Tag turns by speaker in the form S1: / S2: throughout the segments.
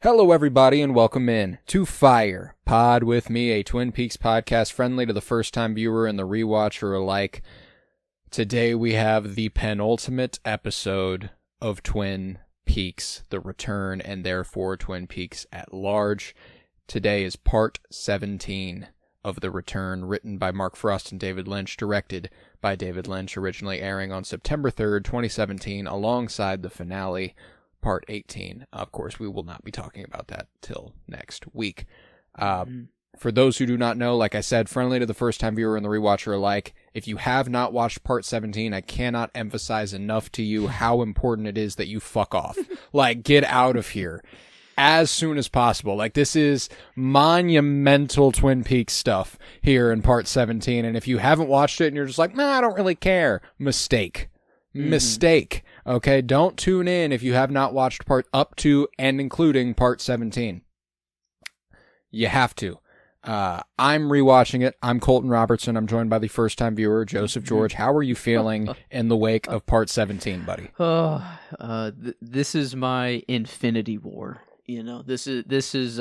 S1: Hello, everybody, and welcome in to Fire Pod with me, a Twin Peaks podcast friendly to the first-time viewer and the rewatcher alike. Today we have the penultimate episode of Twin Peaks, The Return, and therefore Twin Peaks at large. Today is part 17 of The Return, written by Mark Frost and David Lynch, directed by David Lynch, originally airing on September 3rd, 2017, alongside the finale, Part 18. Of course, we will not be talking about that till next week. For those who do not know, like I said, friendly to the first-time viewer and the rewatcher alike, if you have not watched Part 17, I cannot emphasize enough to you how important it is that you fuck off. Like, get out of here as soon as possible. Like, this is monumental Twin Peaks stuff here in Part 17, and if you haven't watched it and you're just like, nah, I don't really care, mistake. Mistake. Okay, don't tune in if you have not watched part up to and including part 17. You have to. I'm rewatching it. I'm Colton Robertson. I'm joined by the first-time viewer, Joseph George. How are you feeling in the wake of part 17, buddy?
S2: This is my Infinity War. You know, this is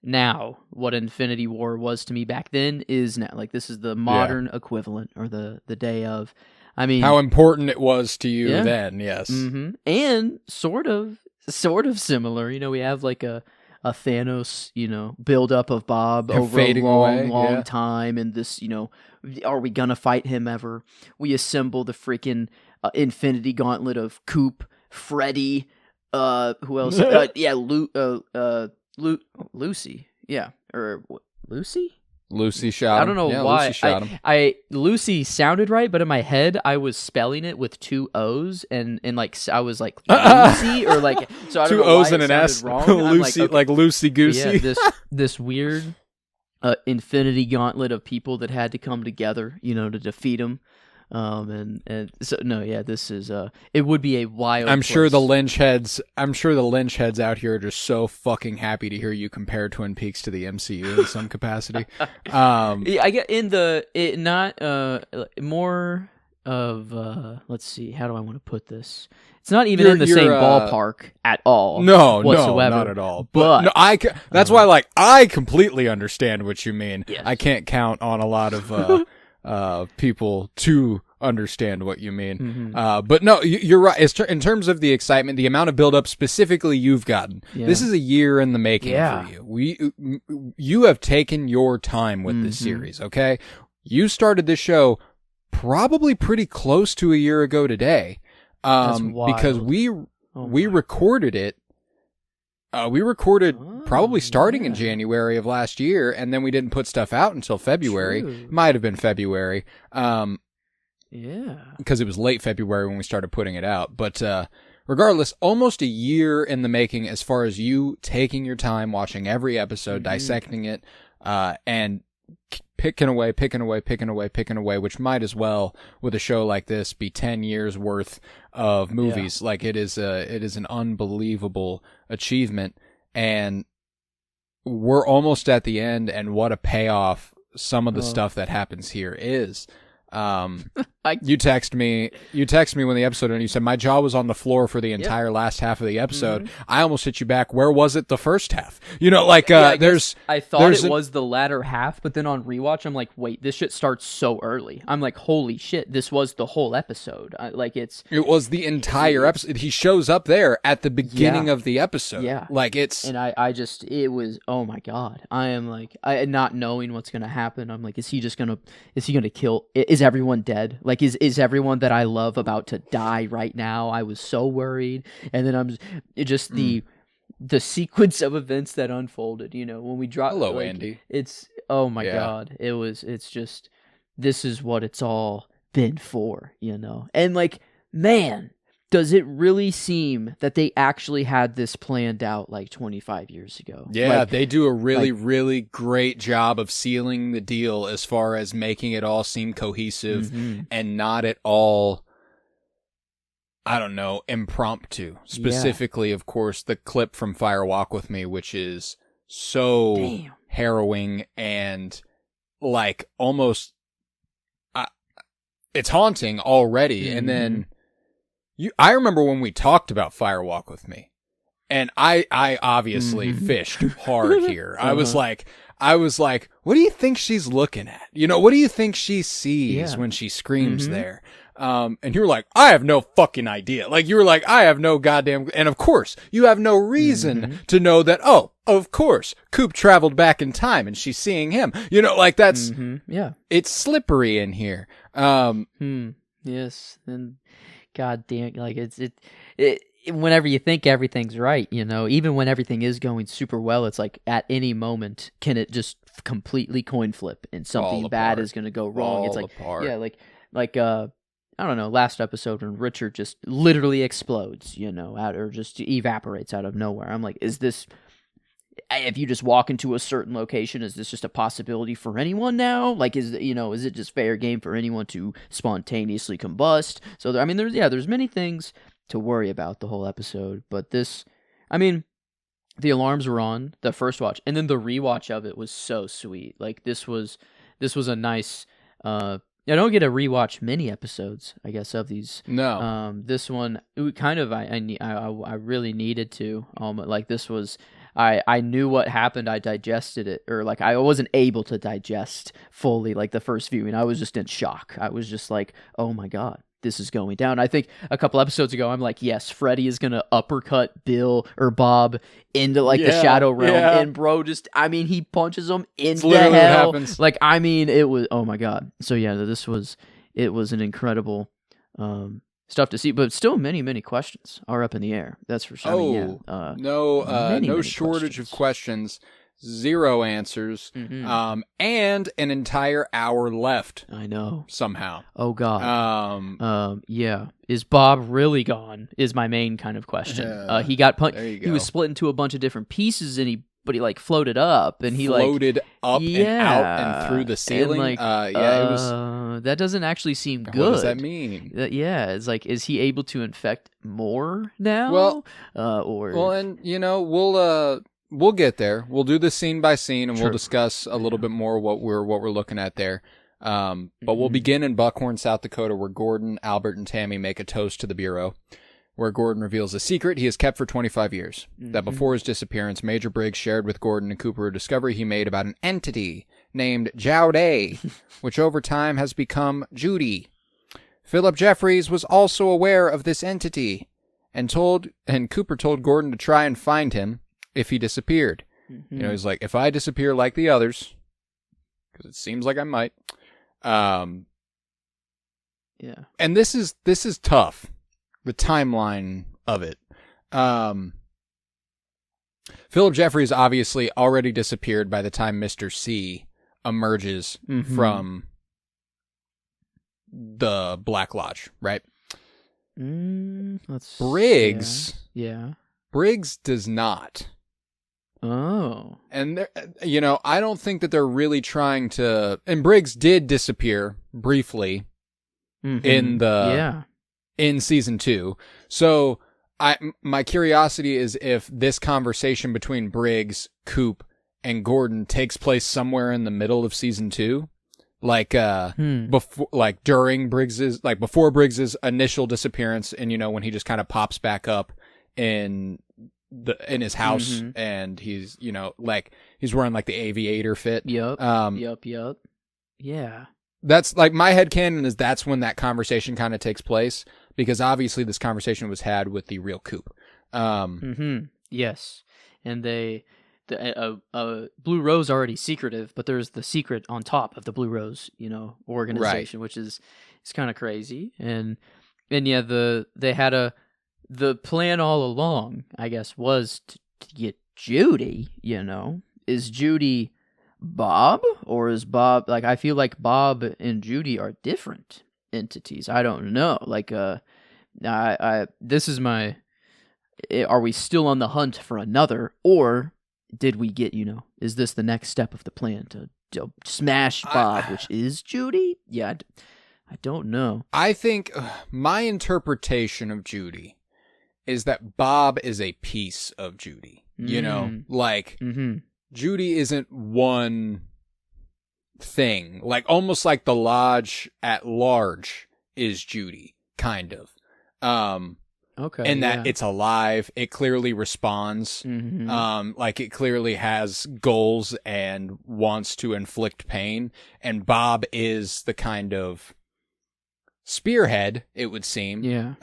S2: now what Infinity War was to me back then is now. Like, this is the modern equivalent, or the day of. I mean,
S1: how important it was to you then, yes.
S2: Mm-hmm. And sort of similar. You know, we have like a Thanos, build up of Bob over a long time, and this, are we gonna fight him ever? We assemble the freaking Infinity Gauntlet of Coop, Freddy, who else? Lucy, Lucy.
S1: Lucy shot him.
S2: I don't know why.
S1: Lucy shot him.
S2: Lucy sounded right, but in my head I was spelling it with two O's, and like I was like Lucy or like so. I don't
S1: two
S2: know
S1: O's
S2: why
S1: and an S.
S2: Wrong.
S1: Lucy,
S2: like, okay.
S1: like Lucy Goosey.
S2: Yeah, this weird Infinity Gauntlet of people that had to come together, to defeat him. And so this is it would be a wild.
S1: I'm sure the Lynch heads out here are just so fucking happy to hear you compare Twin Peaks to the MCU in some capacity.
S2: I get more of let's see, how do I want to put this? It's not even in the same ballpark at all.
S1: No,
S2: whatsoever.
S1: No, not at all. But no, that's why, I completely understand what you mean.
S2: Yes.
S1: I can't count on a lot of people to understand what you mean.
S2: Mm-hmm.
S1: But no, you're right. In terms of the excitement, the amount of buildup specifically you've gotten, this is a year in the making for you. You have taken your time with this series, okay? You started this show probably pretty close to a year ago today.
S2: That's wild.
S1: Because we recorded it. We recorded probably starting in January of last year, and then we didn't put stuff out until February.
S2: True.
S1: Might have been February. Because it was late February when we started putting it out. But regardless, almost a year in the making as far as you taking your time, watching every episode, dissecting it, and picking away, which might as well, with a show like this, be 10 years worth of movies. Like, it is an unbelievable achievement, and we're almost at the end, and what a payoff some of the stuff that happens here is. You text me when the episode ended, and you said, my jaw was on the floor for the entire last half of the episode. I almost hit you back, where was it the first half?
S2: I thought it was the latter half, but then on rewatch, I'm like, wait, this shit starts so early. I'm like, holy shit, this was the whole episode. It
S1: was the entire episode. He shows up there at the beginning of the episode.
S2: Yeah. It was, oh my God. I am like, not knowing what's going to happen. I'm like, is he going to kill, is everyone dead? Like, is everyone that I love about to die right now? I was so worried. And then the sequence of events that unfolded, when we dropped.
S1: Hello, Andy.
S2: It's, oh my God. It's just, this is what it's all been for, And like, man, does it really seem that they actually had this planned out like 25 years ago?
S1: Yeah, they do a really great job of sealing the deal as far as making it all seem cohesive and not at all, I don't know, impromptu. Specifically, of course, the clip from Fire Walk With Me, which is so harrowing and like almost, it's haunting already. And then I remember when we talked about Fire Walk With Me, And I obviously fished hard here. I was like, what do you think she's looking at? You know, what do you think she sees when she screams there? And you were like, I have no fucking idea. Like, you were like, I have no goddamn, and of course, you have no reason to know that, oh, of course, Coop traveled back in time and she's seeing him. You know, like that's, it's slippery in here.
S2: Yes. And goddamn, like it whenever you think everything's right, you know, even when everything is going super well, it's like at any moment can it just completely coin flip and something bad is going to go wrong. It's like, like I don't know, last episode when Richard just literally explodes, you know, or just evaporates out of nowhere. I'm like, is this, if you just walk into a certain location, is this just a possibility for anyone now? Like, is it just fair game for anyone to spontaneously combust? So, there's many things to worry about the whole episode, but this, the alarms were on the first watch, and then the rewatch of it was so sweet. Like, this was a nice, I don't get to rewatch many episodes, I guess, of these.
S1: No.
S2: This one, I really needed to. Like, this was, I knew what happened. I digested it, or like I wasn't able to digest fully. Like the first viewing, I was just in shock. I was just like, oh my God, this is going down. I think a couple episodes ago, I'm like, yes, Freddy is gonna uppercut Bill or Bob into like the Shadow Realm, and bro, he punches him into hell. Like, it was, oh my God. So yeah, it was an incredible stuff to see, but still many questions are up in the air. That's for sure.
S1: No shortage of questions, zero answers, and an entire hour left.
S2: I know.
S1: Somehow.
S2: Oh God. Is Bob really gone? Is my main kind of question. He got punched. He was split into a bunch of different pieces, but he like floated up, and he
S1: floated up and out and through the ceiling.
S2: And, it was. That doesn't actually seem good.
S1: What does that mean?
S2: It's like, is he able to infect more now?
S1: And we'll get there. We'll do this scene by scene, and we'll discuss a little bit more what we're looking at there. But we'll begin in Buckhorn, South Dakota, where Gordon, Albert, and Tammy make a toast to the Bureau, where Gordon reveals a secret he has kept for 25 years, that before his disappearance, Major Briggs shared with Gordon and Cooper a discovery he made about an entity named Jowday, which over time has become Judy. Philip Jeffries was also aware of this entity, and Cooper told Gordon to try and find him if he disappeared. He's like, if I disappear like the others, because it seems like I might. And this is tough. The timeline of it. Philip Jeffries obviously already disappeared by the time Mr. C emerges from the Black Lodge, right? Briggs.
S2: Yeah.
S1: Briggs does not.
S2: Oh.
S1: And I don't think that they're really trying to. And Briggs did disappear briefly in season 2. So my curiosity is if this conversation between Briggs, Coop, and Gordon takes place somewhere in the middle of season 2, like before, like during Briggs's, like before Briggs's initial disappearance, and when he just kind of pops back up in his house, and he's like he's wearing like the aviator fit.
S2: Yep. Yeah.
S1: That's like my headcanon is that's when that conversation kind of takes place, because obviously this conversation was had with the real Coop.
S2: Yes, and Blue Rose already secretive, but there's the secret on top of the Blue Rose, organization, which is kind of crazy. And they had the plan all along, I guess, was to get Judy. Is Judy Bob, or is Bob, like, I feel like Bob and Judy are different entities. I don't know. Like, this is are we still on the hunt for another, or did we get, is this the next step of the plan to smash Bob, which is Judy? Yeah, I don't know.
S1: I think my interpretation of Judy is that Bob is a piece of Judy. Judy isn't one thing. Like, almost like the Lodge at large is Judy, kind of.
S2: Okay.
S1: and that it's alive. It clearly responds. Like it clearly has goals and wants to inflict pain. And Bob is the kind of spearhead, it would seem.
S2: Yeah.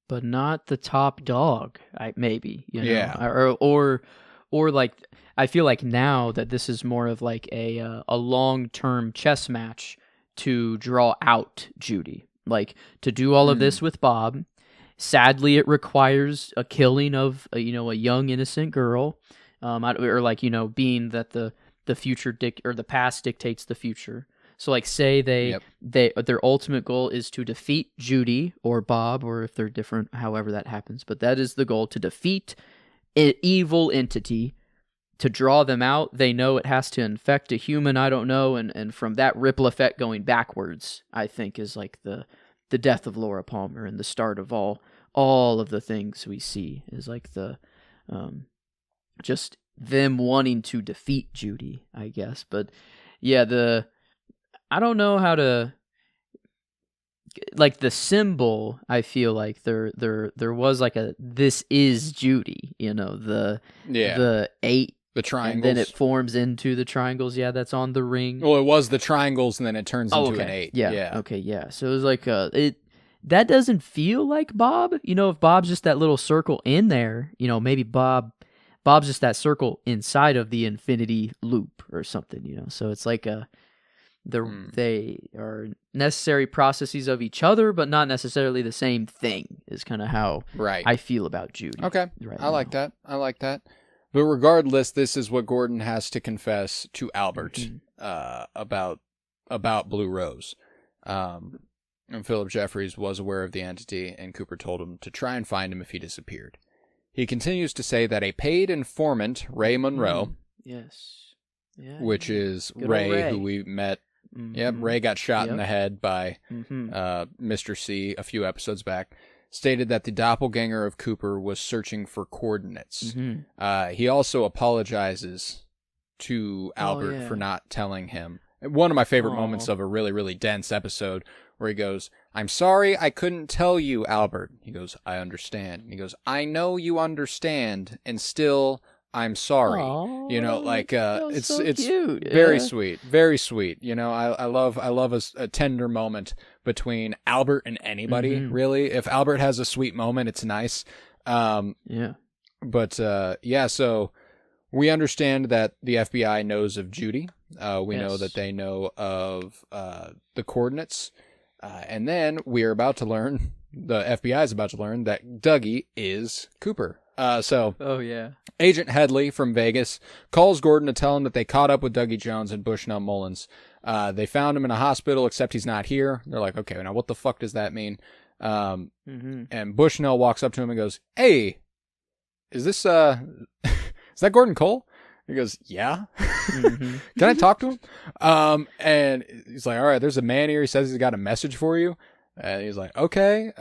S2: But not the top dog. Maybe, you know.
S1: Yeah.
S2: Or like, I feel like now that this is more of like a long-term chess match to draw out Judy. Like, to do all of this with Bob. Sadly, it requires a killing of a young innocent girl, or like, being that the future or the past dictates the future. So like, say their ultimate goal is to defeat Judy or Bob, or if they're different, however that happens. But that is the goal, to defeat an evil entity. To draw them out, they know it has to infect a human. I don't know, and from that ripple effect going backwards, I think is like the death of Laura Palmer and the start of all of the things we see is like the just them wanting to defeat Judy, I guess. But yeah, I don't know how to, like, the symbol. I feel like there was like a "this is Judy," the 8.
S1: The triangles.
S2: And then it forms into the triangles, that's on the ring.
S1: Well, it was the triangles, and then it turns into an 8.
S2: Yeah. Okay, yeah. So it was like, that doesn't feel like Bob. If Bob's just that little circle in there, maybe Bob's just that circle inside of the infinity loop or something, So it's like they are necessary processes of each other, but not necessarily the same thing, is kind of how I feel about Judy.
S1: Okay, I like that. But regardless, this is what Gordon has to confess to Albert about Blue Rose. And Philip Jeffries was aware of the entity, and Cooper told him to try and find him if he disappeared. He continues to say that a paid informant, Ray Monroe, which is Ray, who we met. Yep, Ray got shot in the head by Mr. C a few episodes back. Stated that the doppelganger of Cooper was searching for coordinates. He also apologizes to Albert for not telling him. One of my favorite moments of a really, really dense episode, where he goes, "I'm sorry I couldn't tell you, Albert." He goes, "I understand." He goes, "I know you understand, and still I'm sorry." It's
S2: so cute.
S1: Very sweet, very sweet. I love a tender moment between Albert and anybody. Really, if Albert has a sweet moment, it's nice. So we understand that the FBI knows of Judy. We know that they know of the coordinates, and then we are about to learn. The FBI is about to learn that Dougie is Cooper. Agent Headley from Vegas calls Gordon to tell him that they caught up with Dougie Jones and Bushnell Mullins. They found him in a hospital, except he's not here. They're like, okay, now what the fuck does that mean? And Bushnell walks up to him and goes, "Hey, is this is that Gordon Cole?" He goes, "Yeah." Can I talk to him? And he's like, "All right, there's a man here. He says he's got a message for you." And he's like, "Okay."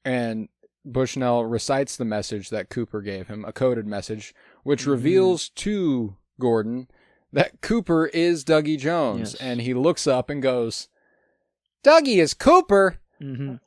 S1: And Bushnell recites the message that Cooper gave him, a coded message, which reveals to Gordon that Cooper is Dougie Jones. And he looks up and goes, "Dougie is Cooper?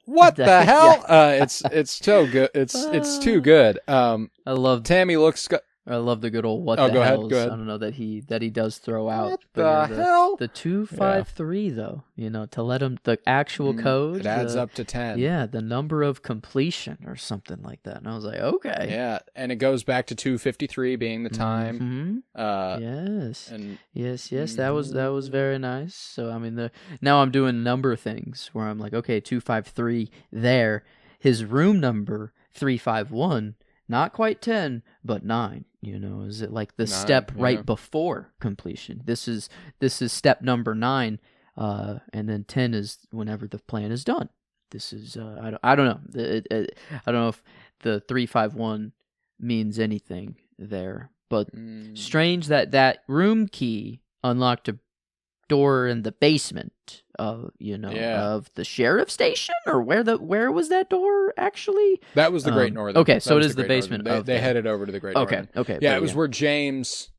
S1: What the hell?" It's so good. It's too good. I
S2: love
S1: Tammy looks.
S2: I love the good old what
S1: the
S2: the
S1: hell.
S2: hells.
S1: Go ahead.
S2: I don't know that he does throw out.
S1: What the hell?
S2: The 253 though, to let him the actual code.
S1: It adds up to 10.
S2: Yeah, the number of completion or something like that. And I was like, okay.
S1: Yeah, and it goes back to 253 being the time.
S2: Yes. And yes. That was very nice. So I mean, now I'm doing number things where I'm like, okay, 253 there. His room number 351. Not quite 10, but 9. Is it like the 9, step right before completion? This is step number 9, and then 10 is whenever the plan is done. This is I don't know. I don't know if the 351 means anything there, but strange that room key unlocked a door in the basement of the sheriff's station, or where was that door actually?
S1: That was the Great Northern.
S2: Okay, so it is the basement.
S1: They headed over to the Great Northern.
S2: Okay.
S1: Yeah, it was where James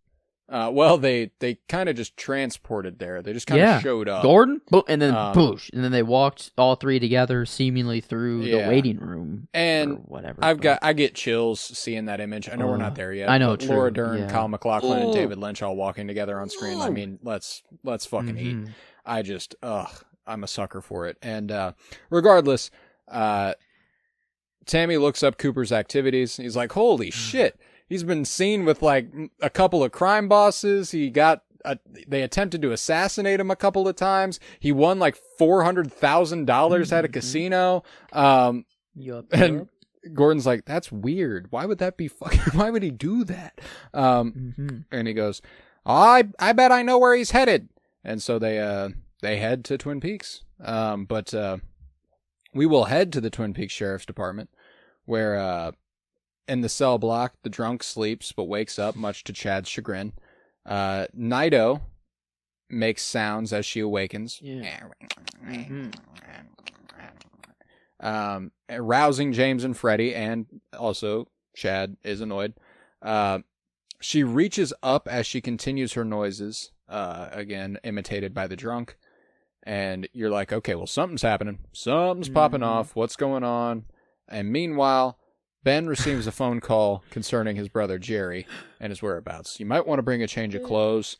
S1: Well, they kind of just transported there. They just kind of showed up.
S2: Gordon, and then boosh, and then they walked all three together, seemingly through the waiting room,
S1: and
S2: or whatever.
S1: I get chills seeing that image. I know we're not there yet.
S2: I know,
S1: but Laura Dern, Kyle MacLachlan, and David Lynch all walking together on screen. I mean, let's fucking eat. I just, I'm a sucker for it. And regardless, Tammy looks up Cooper's activities. He's like, holy shit. He's been seen with like a couple of crime bosses. They attempted to assassinate him a couple of times. He won like $400,000 at a casino. And Gordon's like, that's weird. Why would that be why would he do that? And he goes, I bet I know where he's headed. And so they head to Twin Peaks. But we will head to the Twin Peaks Sheriff's Department where, in the cell block, the drunk sleeps but wakes up, much to Chad's chagrin. Nido makes sounds as she awakens, rousing James and Freddie, and also Chad is annoyed. She reaches up as she continues her noises, again imitated by the drunk, and you're like, okay, well, something's happening. Something's popping off. What's going on? And meanwhile, Ben receives a phone call concerning his brother Jerry and his whereabouts. You might want to bring a change of clothes.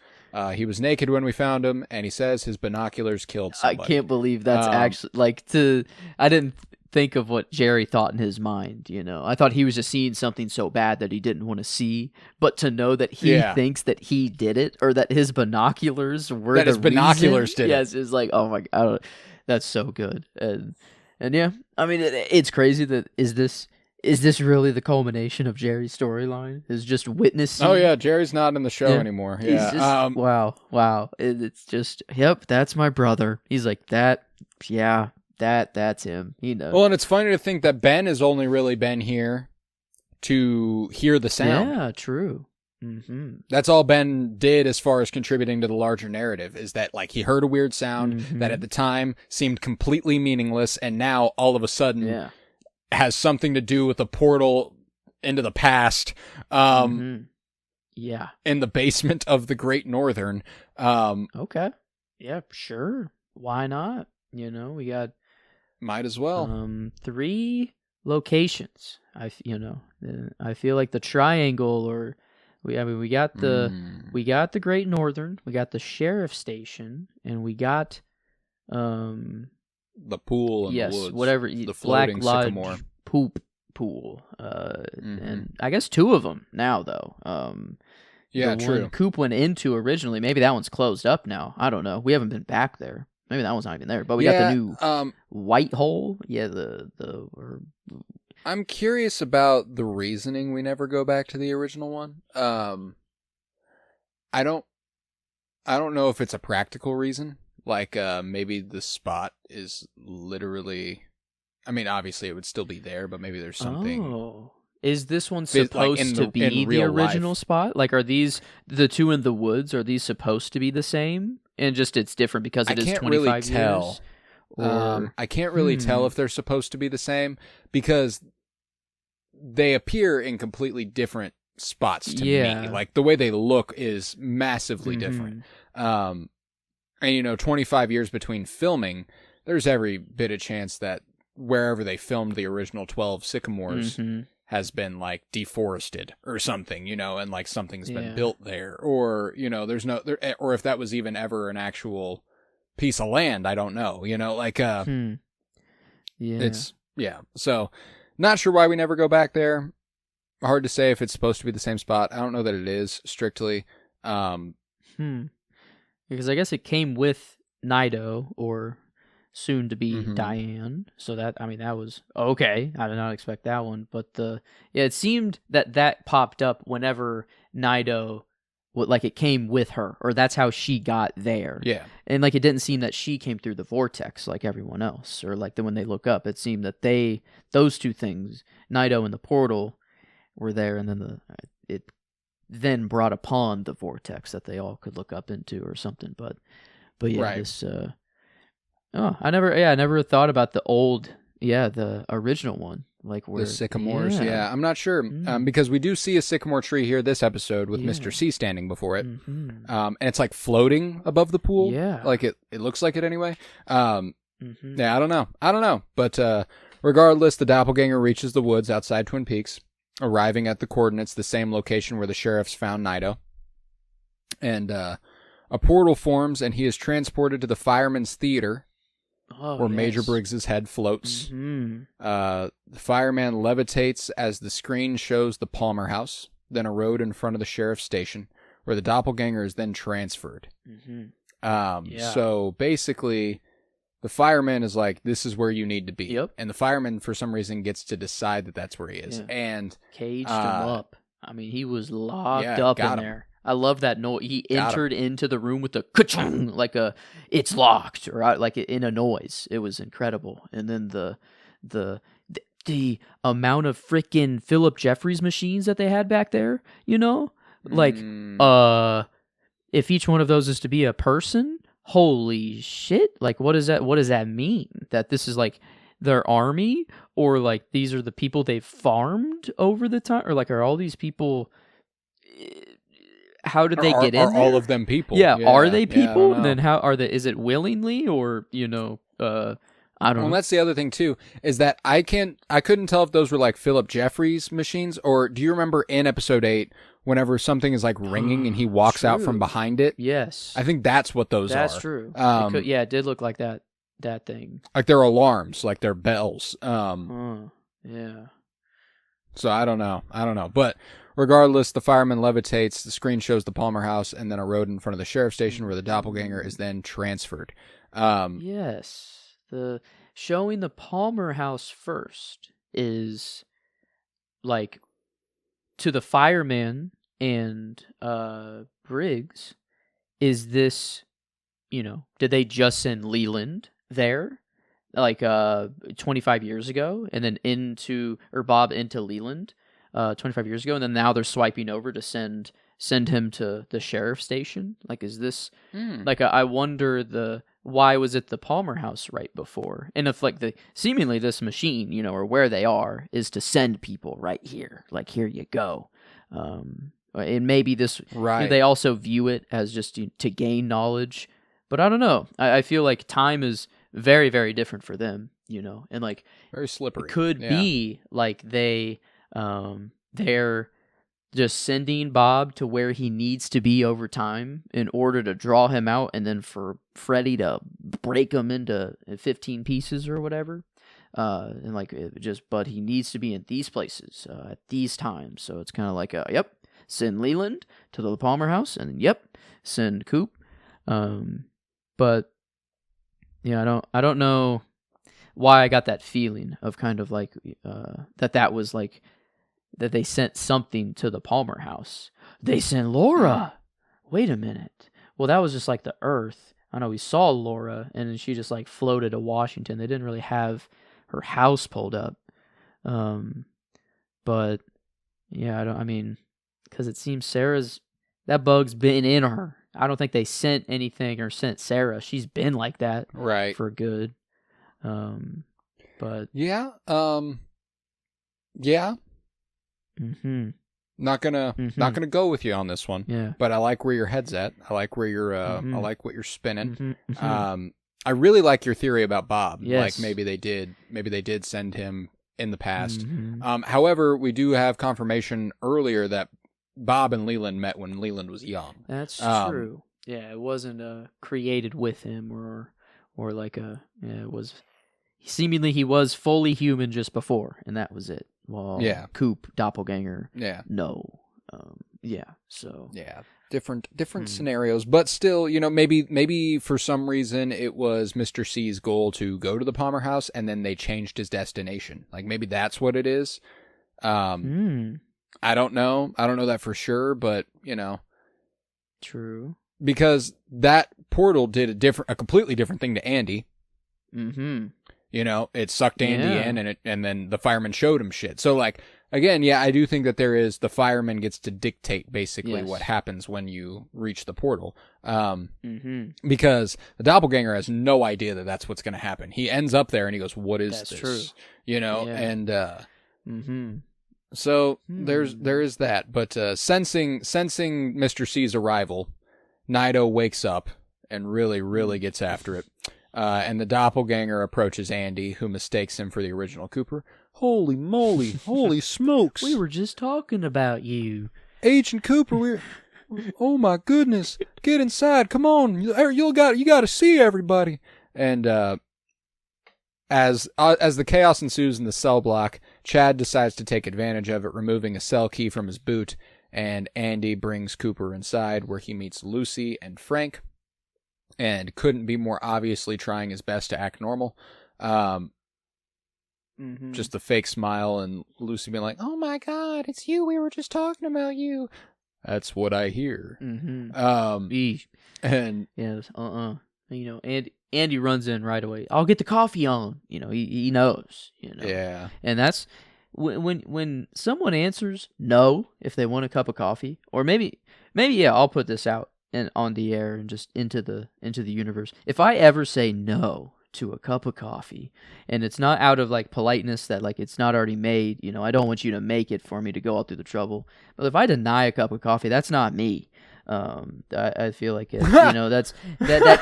S1: He was naked when we found him, and he says his binoculars killed somebody.
S2: I can't believe that's actually I didn't think of what Jerry thought in his mind. I thought he was just seeing something so bad that he didn't want to see, but to know that he thinks that he did it, or that his binoculars were
S1: that his binoculars did it.
S2: Yes, it's like, oh my god, that's so good. And yeah, I mean, it's crazy that is this really the culmination of Jerry's storyline? Is just witnessing?
S1: Oh yeah, Jerry's not in the show anymore. Yeah.
S2: Just, wow. It's just, yep, that's my brother. He's like that. Yeah, that's him.
S1: Well, and it's funny to think that Ben has only really been here to hear the sound.
S2: Yeah, true.
S1: That's all Ben did as far as contributing to the larger narrative, is that like he heard a weird sound that at the time seemed completely meaningless, and now all of a sudden has something to do with a portal into the past. In the basement of the Great Northern.
S2: Okay. Yeah, sure. Why not? We got
S1: might as well.
S2: 3 locations. I feel like the triangle, or we got the Great Northern, we got the sheriff station, and we got
S1: the pool in the woods.
S2: Whatever,
S1: the floating
S2: Black
S1: sycamore
S2: Lodge pool. And I guess 2 of them now though. The
S1: true.
S2: one Coop went into originally, maybe that one's closed up now. I don't know. We haven't been back there. Maybe that one's not even there. But we got the new White Hole. Yeah,
S1: I'm curious about the reasoning we never go back to the original one. I don't know if it's a practical reason. Like, maybe the spot is literally, I mean, obviously it would still be there, but maybe there's something.
S2: Oh. Is this one supposed to be the original spot? Like, are these, the 2 in the woods, are these supposed to be the same? And just it's different because it is 25 years?
S1: I can't really tell if they're supposed to be the same, because they appear in completely different spots to me. Like, the way they look is massively different. And 25 years between filming, there's every bit of chance that wherever they filmed the original 12 Sycamores has been like deforested or something, and like something's been built there, or there's no there, or if that was even ever an actual piece of land, I don't know. It's so not sure why we never go back there. Hard to say if it's supposed to be the same spot. I don't know that it is strictly.
S2: Because I guess it came with Nido, or soon to be Diane. So that was okay. I did not expect that one, but it seemed that popped up whenever Nido, it came with her, or that's how she got there. Yeah, and like it didn't seem that she came through the vortex like everyone else, or like when they look up, it seemed that those 2 things, Nido and the portal, were there, and then it then brought upon the vortex that they all could look up into or something. But yeah, this. I never thought about the original one Like where
S1: the sycamores, yeah. I'm not sure, because we do see a sycamore tree here this episode with Mr. C standing before it, and it's like floating above the pool.
S2: Yeah,
S1: like it looks like it anyway. Yeah, I don't know, but regardless, the doppelganger reaches the woods outside Twin Peaks, arriving at the coordinates, the same location where the sheriffs found Nido, and a portal forms, and he is transported to the Fireman's Theater. Where Major Briggs's head floats. The fireman levitates as the screen shows the Palmer house, then a road in front of the sheriff's station, where the doppelganger is then transferred. So basically, the fireman is like, this is where you need to be.
S2: Yep.
S1: And the fireman, for some reason, gets to decide that that's where he is.
S2: Yeah.
S1: And
S2: caged him up. I mean, he was locked up in there. I love that noise. He entered into the room with a ka-chung, like it's locked, or like in a noise. It was incredible. And then the amount of freaking Philip Jeffries machines that they had back there, like if each one of those is to be a person, holy shit! Like what does that mean? That this is like their army, or like these are the people they've farmed over the time, or like are all these people? How did they get in?
S1: Are all of them people?
S2: Yeah, are they people? And then how are they? Is it willingly, or I don't know.
S1: Well, that's the other thing too, is that I couldn't tell if those were like Philip Jeffries machines, or do you remember in episode 8 whenever something is like ringing and he walks out from behind it?
S2: Yes,
S1: I think that's what those are.
S2: That's true. It did look like that thing.
S1: Like they're alarms, like they're bells.
S2: Yeah.
S1: So I don't know, but. Regardless, the fireman levitates, the screen shows the Palmer house, and then a road in front of the sheriff's station where the doppelganger is then transferred.
S2: Yes. Showing the Palmer house first is like to the fireman and Briggs, is this, did they just send Leland there? Like 25 years ago, and then Bob into Leland 25 years ago, and then now they're swiping over to send him to the sheriff's station. Like, is this like I wonder why was it the Palmer house right before? And if like seemingly this machine, or where they are, is to send people right here. Like, here you go. And maybe this they also view it as just to gain knowledge. But I don't know. I feel like time is very, very different for them, and like
S1: very slippery.
S2: It could be like they're just sending Bob to where he needs to be over time in order to draw him out, and then for Freddy to break him into 15 pieces or whatever. And like but he needs to be in these places at these times. So it's kind of like send Leland to the Palmer house, and send Coop. But yeah, I don't know why I got that feeling of kind of like that was like that they sent something to the Palmer house. They sent Laura. Wait a minute. Well, that was just like the Earth. I know we saw Laura, and then she just like floated to Washington. They didn't really have her house pulled up. But yeah, because it seems that bug's been in her. I don't think they sent anything or sent Sarah. She's been like that for good. But
S1: yeah. Not gonna go with you on this one.
S2: Yeah.
S1: But I like where your head's at. I like where you're. I like what you're spinning. I really like your theory about Bob.
S2: Yes.
S1: Like maybe they did send him in the past. However, we do have confirmation earlier that Bob and Leland met when Leland was young.
S2: That's true. Yeah, it wasn't created with him or like it was seemingly he was fully human just before, and that was it. Well, Coop, doppelganger. Yeah. No. So. Yeah.
S1: Different scenarios, but still, maybe for some reason it was Mr. C's goal to go to the Palmer house, and then they changed his destination. Like maybe that's what it is. I don't know. I don't know that for sure, but
S2: True.
S1: Because that portal did a completely different thing to Andy. It sucked Andy in, and then the fireman showed him shit. So, like, again, I do think that the fireman gets to dictate basically what happens when you reach the portal. Because the doppelganger has no idea that that's what's going to happen. He ends up there and he goes, "What is this?"
S2: True.
S1: And
S2: Mm-hmm.
S1: So there is that, but sensing Mr. C's arrival, Naito wakes up and really gets after it. And the doppelganger approaches Andy, who mistakes him for the original Cooper. Holy moly, holy smokes.
S2: We were just talking about you.
S1: Agent Cooper, oh my goodness, get inside, come on, you got to see everybody. And as the chaos ensues in the cell block, Chad decides to take advantage of it, removing a cell key from his boot, and Andy brings Cooper inside, where he meets Lucy and Frank, and couldn't be more obviously trying his best to act normal. Just the fake smile, and Lucy being like, "Oh my God, it's you! We were just talking about you." That's what I hear. And
S2: yes, you know, Andy runs in right away. I'll get the coffee on. You know, he knows. You know,
S1: yeah.
S2: And that's when someone answers no if they want a cup of coffee, or maybe yeah, I'll put this out and on the air and just into the universe. If I ever say no to a cup of coffee, and it's not out of like politeness that like it's not already made, you know, I don't want you to make it for me to go all through the trouble. But if I deny a cup of coffee, that's not me. I feel like it, you know, that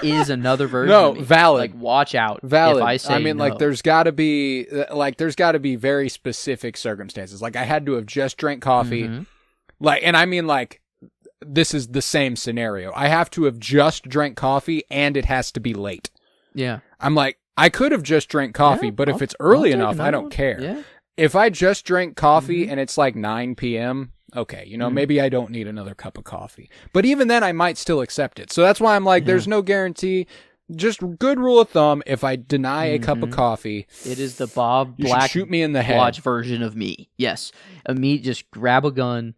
S2: is another version.
S1: No,
S2: of me.
S1: valid.
S2: Like, watch out.
S1: Valid.
S2: If I say
S1: I mean,
S2: no.
S1: like, there's got to be very specific circumstances. Like, I had to have just drank coffee. Like, and I mean, like, this is the same scenario. I have to have just drank coffee, and it has to be late.
S2: Yeah.
S1: I'm like, I could have just drank coffee, but if it's early enough, I don't care.
S2: Yeah.
S1: If I just drank coffee and it's like 9 p.m., okay, you know, maybe I don't need another cup of coffee. But even then, I might still accept it. So that's why I'm like, there's no guarantee. Just good rule of thumb, if I deny a cup of coffee,
S2: it is the Bob
S1: you
S2: Black
S1: should shoot me in the head.
S2: Watch version of me. Yes. Me, just grab a gun.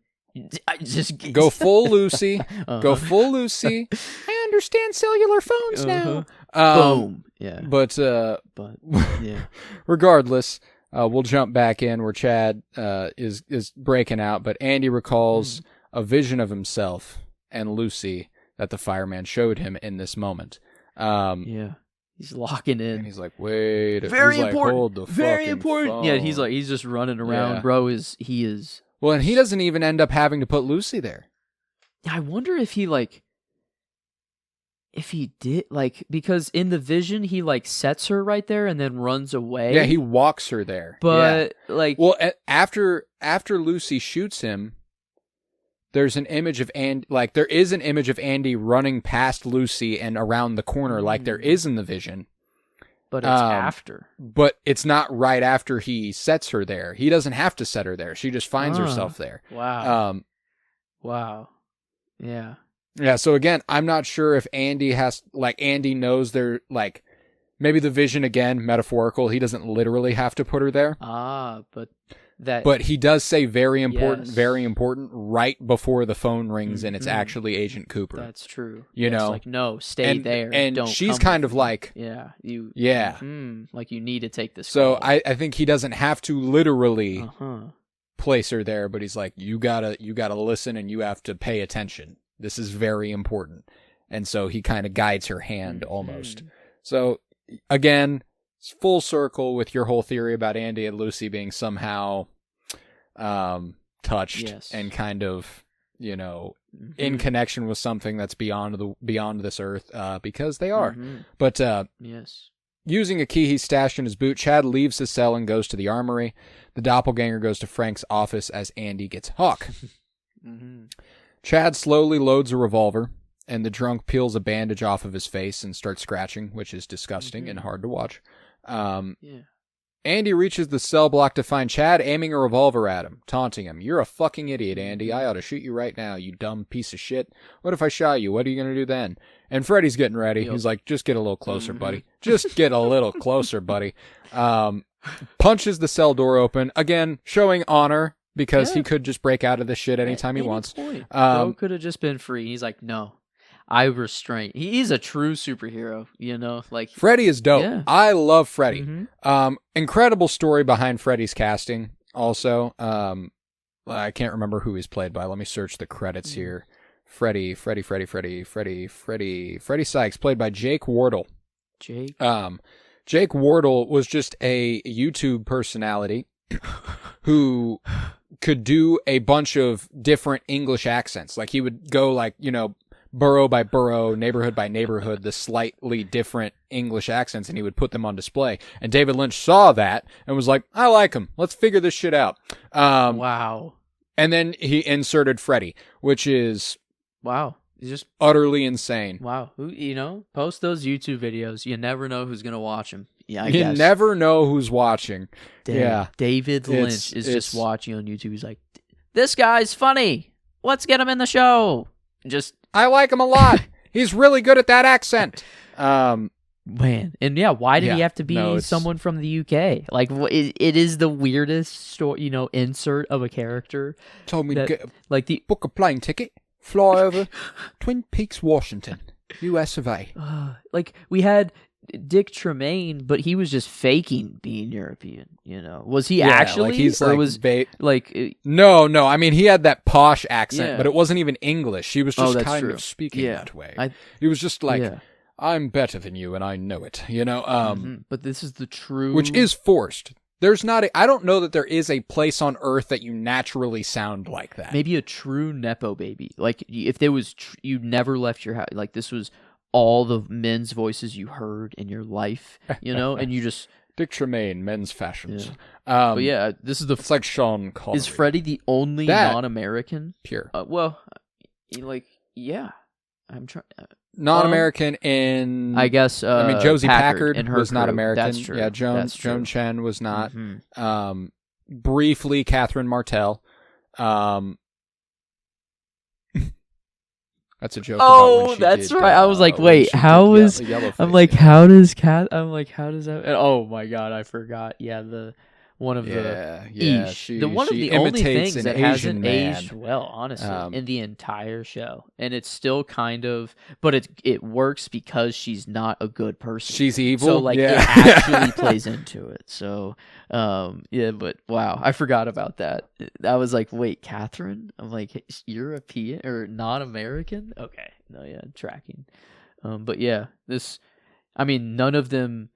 S2: Just
S1: go full Lucy. Go full Lucy. I understand cellular phones now.
S2: Boom. Yeah.
S1: But
S2: yeah.
S1: Regardless, we'll jump back in where Chad is breaking out, but Andy recalls a vision of himself and Lucy that the fireman showed him in this moment.
S2: Yeah. He's locking in.
S1: And he's like, wait.
S2: Very
S1: he's
S2: important.
S1: Like, hold the
S2: very
S1: fucking
S2: important.
S1: phone.
S2: Yeah, he's just running around.
S1: Yeah.
S2: Bro he is.
S1: Well, and he doesn't even end up having to put Lucy there.
S2: I wonder if he did, like, because in the vision he like sets her right there and then runs away.
S1: Yeah, he walks her there.
S2: But like,
S1: well, after Lucy shoots him, there's an image of Andy. Like, there is an image of Andy running past Lucy and around the corner, like there is in the vision.
S2: But it's after.
S1: But it's not right after he sets her there. He doesn't have to set her there. She just finds herself there.
S2: Wow. Wow. Yeah.
S1: Yeah, so again, I'm not sure if Andy knows they're, like, maybe the vision, again, metaphorical, he doesn't literally have to put her there. But he does say very important right before the phone rings and it's actually Agent Cooper.
S2: That's true.
S1: You know?
S2: Like, no, stay there.
S1: And
S2: don't
S1: she's
S2: come
S1: kind
S2: with
S1: of
S2: me.
S1: like...
S2: Yeah. Like, you need to take this
S1: So
S2: call.
S1: I think he doesn't have to literally place her there, but he's like, you gotta listen and you have to pay attention. This is very important. And so he kind of guides her hand almost. So, again, it's full circle with your whole theory about Andy and Lucy being somehow touched and kind of, you know, in connection with something that's beyond this earth, because they are. But using a key he stashed in his boot, Chad leaves his cell and goes to the armory. The doppelganger goes to Frank's office as Andy gets Hawk. Chad slowly loads a revolver, and the drunk peels a bandage off of his face and starts scratching, which is disgusting and hard to watch. Andy reaches the cell block to find Chad aiming a revolver at him, taunting him. You're a fucking idiot, Andy. I ought to shoot you right now, you dumb piece of shit. What if I shot you? What are you going to do then? And Freddy's getting ready. He's like, just get a little closer, buddy. Just get a little closer, buddy. Punches the cell door open, again, showing honor, because he could just break out of this shit anytime he wants.
S2: Bro could have just been free. He's like, no, I restrain. He's a true superhero, you know? Like,
S1: Freddy is dope.
S2: Yeah.
S1: I love Freddy. Incredible story behind Freddy's casting also. I can't remember who he's played by. Let me search the credits here. Freddy Sykes, played by Jake Wardle. Jake Wardle was just a YouTube personality who could do a bunch of different English accents. Like he would go like, borough by borough, neighborhood by neighborhood, the slightly different English accents, and he would put them on display. And David Lynch saw that and was like, I like him. Let's figure this shit out.
S2: Wow.
S1: And then he inserted Freddy, which is
S2: just
S1: utterly insane.
S2: Wow. Post those YouTube videos. You never know who's going to watch them. Yeah, I
S1: you
S2: guess.
S1: never know who's watching.
S2: David Lynch is just watching on YouTube. He's like, this guy's funny. Let's get him in the show.
S1: I like him a lot. He's really good at that accent.
S2: Man, and why did he have to be someone from the UK? Like, it is the weirdest story, insert of a character.
S1: Told me to get book a plane ticket, fly over Twin Peaks, Washington, US of A.
S2: Like, we had Dick Tremaine, but he was just faking being European. Was he actually?
S1: Like he's
S2: or
S1: like,
S2: was
S1: no. I mean, he had that posh accent, but it wasn't even English. He was just kind of speaking that way. He was just like, I'm better than you, and I know it.
S2: But this is the true,
S1: which is forced. There's not. I don't know that there is a place on Earth that you naturally sound like that.
S2: Maybe a true nepo baby. Like if there was, you never left your house. Like this was all the men's voices you heard in your life, and you just
S1: Dick Tremaine, men's fashions.
S2: But this is
S1: it's like Sean Connery.
S2: Is Freddy the only non-American?
S1: Pure.
S2: I'm trying.
S1: Non-American in,
S2: I guess.
S1: Josie Packard
S2: and her
S1: was not
S2: crew.
S1: American.
S2: That's true.
S1: Yeah, Joan Chen was not. Briefly, Catherine Martell. That's a joke.
S2: Oh, that's right. I was like, wait, how is? I'm like, how does Cat? I'm like, how does that? Oh my god, I forgot. Yeah, the one of the one of the only things that hasn't aged well, honestly, in the entire show, and it's still kind of, but it works because she's not a good person.
S1: She's evil,
S2: so like it actually plays into it. So, but wow, I forgot about that. I was like, wait, Catherine? I'm like, European or non-American? Okay, no, tracking. But none of them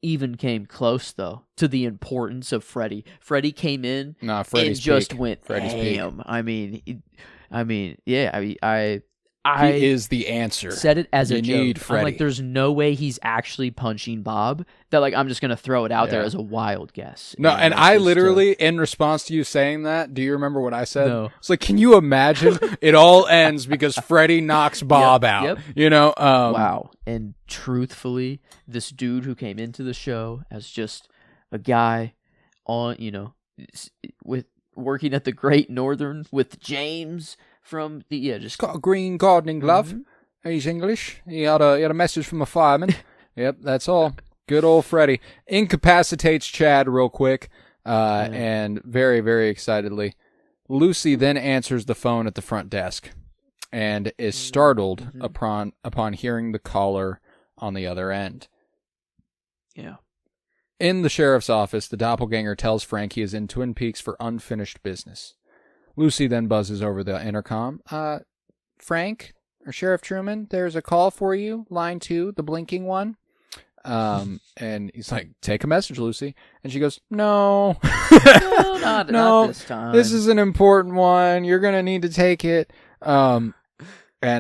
S2: even came close though to the importance of Freddy. Freddy came in and just went ham. He
S1: is the answer.
S2: Said it as
S1: you
S2: a
S1: need
S2: joke.
S1: Freddy.
S2: I'm like, there's no way he's actually punching Bob. That like I'm just gonna throw it out there as a wild guess.
S1: No, and I literally, in response to you saying that, do you remember what I said?
S2: No.
S1: It's like, can you imagine? It all ends because Freddy knocks Bob out.
S2: Yep. Wow. And truthfully, this dude who came into the show as just a guy on, with working at the Great Northern with James from the
S1: just got a green gardening glove. He's English. He had a message from a fireman. Yep, that's all. Good old Freddy incapacitates Chad real quick, and very, very excitedly. Lucy then answers the phone at the front desk, and is startled upon hearing the caller on the other end.
S2: Yeah.
S1: In the sheriff's office, the doppelganger tells Frank he is in Twin Peaks for unfinished business. Lucy then buzzes over the intercom. Frank, or Sheriff Truman, there's a call for you. Line 2, the blinking one. And he's like, take a message, Lucy. And she goes, no.
S2: No, not this time.
S1: This is an important one. You're going to need to take it. And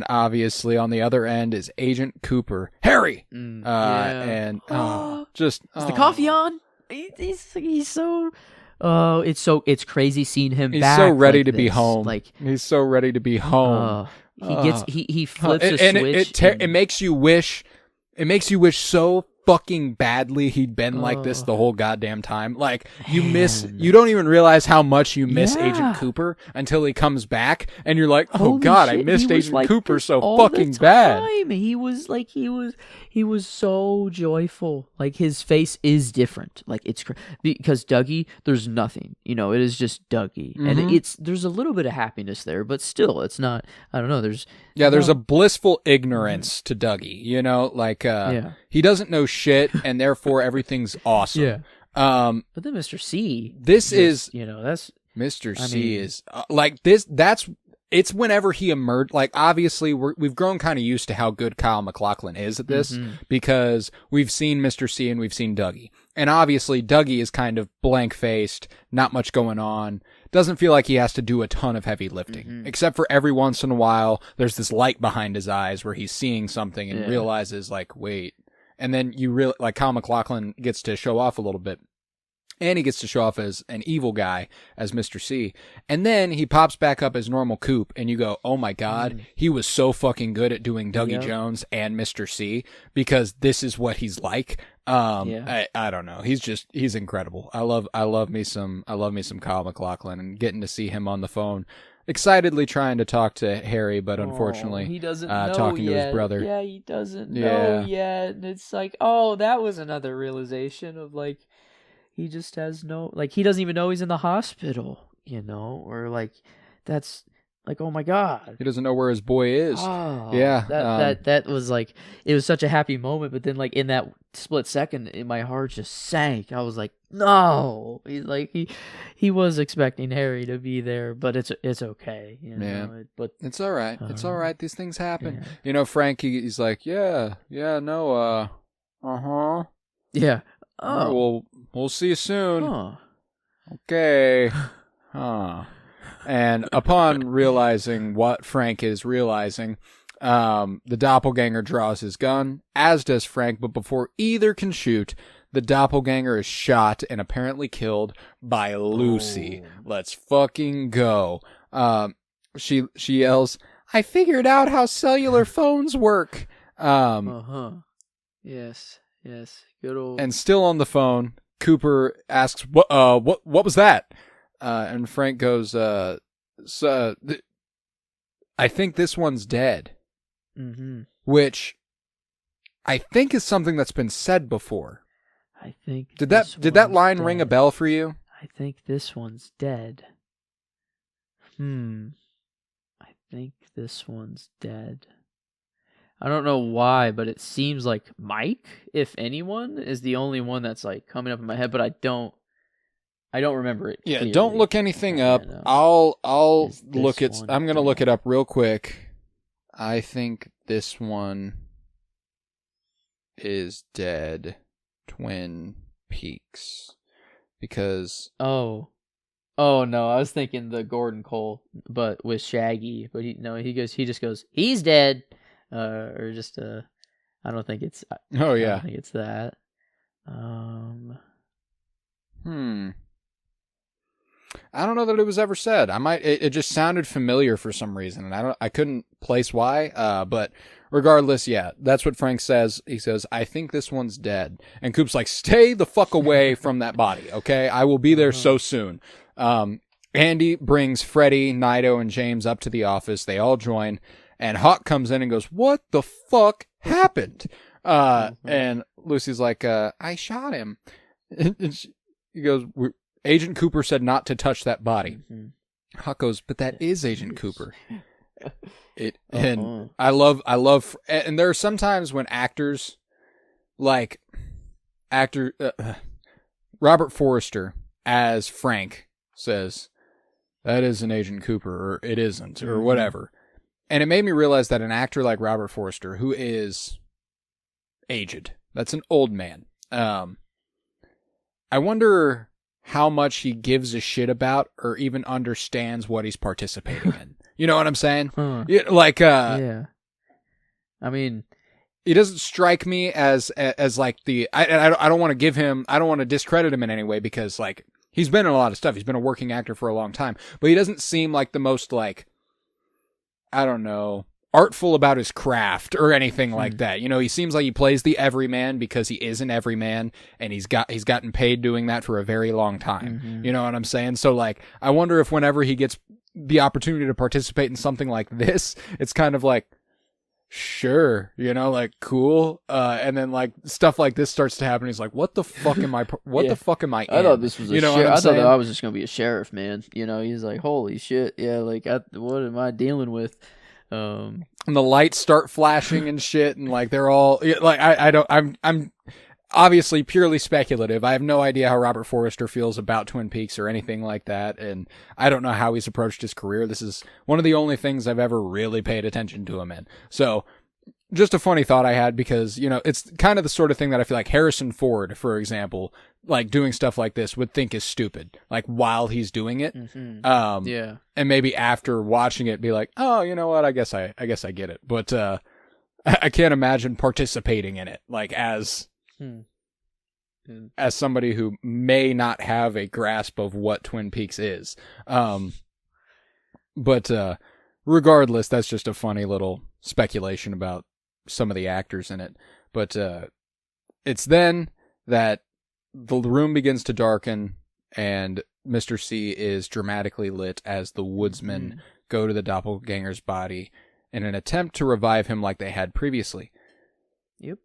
S1: obviously on the other end is Agent Cooper. Harry! And is
S2: the coffee on? He's so... Oh, it's crazy seeing him
S1: He's
S2: back.
S1: So ready
S2: like
S1: to
S2: this.
S1: be home.
S2: Like
S1: he's so ready to be home.
S2: He flips a switch.
S1: It makes you wish. It makes you wish so fucking badly he'd been like this the whole goddamn time. Like you don't even realize how much you miss Agent Cooper until he comes back, and you're like, oh
S2: holy
S1: god,
S2: shit,
S1: I missed Agent
S2: like
S1: Cooper so
S2: all
S1: fucking
S2: the
S1: bad.
S2: time. He was so joyful. Like his face is different. Like it's because Dougie, there's nothing. It is just Dougie, and there's a little bit of happiness there, but still, it's not. I don't know. There's
S1: a blissful ignorance to Dougie. He doesn't know shit, and therefore everything's awesome.
S2: Yeah. But then Mr. C.
S1: This is
S2: that's
S1: Mr. C is like this. It's whenever he emerged. Like obviously we've grown kind of used to how good Kyle MacLachlan is at this because we've seen Mr. C and we've seen Dougie. And obviously, Dougie is kind of blank-faced, not much going on. Doesn't feel like he has to do a ton of heavy lifting, except for every once in a while, there's this light behind his eyes where he's seeing something and realizes, like, wait. And then like, Kyle MacLachlan gets to show off a little bit. And he gets to show off as an evil guy, as Mr. C. And then he pops back up as normal Coop, and you go, oh my God, he was so fucking good at doing Dougie Jones and Mr. C, because this is what he's like. I don't know. He's incredible. I love me some Kyle MacLachlan, and getting to see him on the phone, excitedly trying to talk to Harry, but unfortunately
S2: he doesn't know
S1: talking
S2: yet.
S1: to his brother.
S2: Yeah, he doesn't know yet. And it's like, oh, that was another realization of, like, he just has no, like, he doesn't even know he's in the hospital, you know, or, like, that's, like, oh my God.
S1: He doesn't know where his boy is.
S2: Oh,
S1: yeah.
S2: That was, like, it was such a happy moment, but then, like, in that split second, my heart just sank. I was like, no. He's like, he was expecting Harry to be there, but it's okay, you know. But
S1: it's all right. It's all right. These things happen. Yeah. You know, Frankie, he's like, no,
S2: yeah. Oh.
S1: We'll see you soon.
S2: Huh.
S1: Okay. And upon realizing what Frank is realizing, the doppelganger draws his gun, as does Frank, but before either can shoot, the doppelganger is shot and apparently killed by Lucy. Let's fucking go. She yells, I figured out how cellular phones work.
S2: Yes. Good old.
S1: And still on the phone, Cooper asks, what was that? And Frank goes, I think this one's dead.
S2: Mm-hmm.
S1: Which I think is something that's been said before.
S2: I think.
S1: Did that line ring a bell for you?
S2: I think this one's dead. I think this one's dead. I don't know why, but it seems like Mike, if anyone, is the only one that's, like, coming up in my head, but I don't remember it.
S1: Yeah,
S2: clearly.
S1: Don't look anything up. I'll look it. I'm gonna look it up real quick. I think this one is dead. Twin Peaks, because
S2: oh no, I was thinking the Gordon Cole, but with Shaggy. But he just goes, he's dead, or just I don't think it's.
S1: Oh yeah,
S2: I don't think it's that.
S1: I don't know that it was ever said. It just sounded familiar for some reason, and I couldn't place why. But regardless, yeah, that's what Frank says. He says, I think this one's dead. And Coop's like, stay the fuck away from that body, okay? I will be there so soon. Andy brings Freddie, Nido, and James up to the office. They all join, and Hawk comes in and goes, what the fuck happened? And Lucy's like, I shot him. And he goes, Agent Cooper said not to touch that body. Hawk goes, but that is Agent Cooper. And I love, and there are some times when actors, like Robert Forrester as Frank says, that is an Agent Cooper, or it isn't, or whatever. And it made me realize that an actor like Robert Forrester, who is aged, that's an old man. I wonder how much he gives a shit about or even understands what he's participating in. You know what I'm saying?
S2: Yeah. I mean,
S1: he doesn't strike me as like the, I don't want to give him, I don't want to discredit him in any way, because, like, he's been in a lot of stuff. He's been a working actor for a long time, but he doesn't seem like the most, like, I don't know, artful about his craft or anything like that. You know, he seems like he plays the everyman because he is an everyman, and he's gotten paid doing that for a very long time. You know what I'm saying? So, like, I wonder if whenever he gets the opportunity to participate in something like this, it's kind of like, sure, you know, like, cool. And then, like, stuff like this starts to happen. He's like, what the fuck am I? What the fuck am I?
S2: I thought this was a
S1: sheriff.
S2: I thought that I was just gonna be a sheriff, man. You know, he's like, holy shit, yeah. Like, what am I dealing with?
S1: And the lights start flashing and shit, and, like, they're all like, I'm obviously purely speculative. I have no idea how Robert Forrester feels about Twin Peaks or anything like that, and I don't know how he's approached his career. This is one of the only things I've ever really paid attention to him in. So just a funny thought I had because, you know, it's kind of the sort of thing that I feel like Harrison Ford, for example, like doing stuff like this would think is stupid, like while he's doing it.
S2: Yeah.
S1: And maybe after watching it be like, oh, you know what? I guess I get it. But, I can't imagine participating in it, like as somebody who may not have a grasp of what Twin Peaks is. But regardless, that's just a funny little speculation about some of the actors in it. But it's then that the room begins to darken and Mr. C is dramatically lit as the woodsmen go to the doppelganger's body in an attempt to revive him like they had previously.
S2: Yep.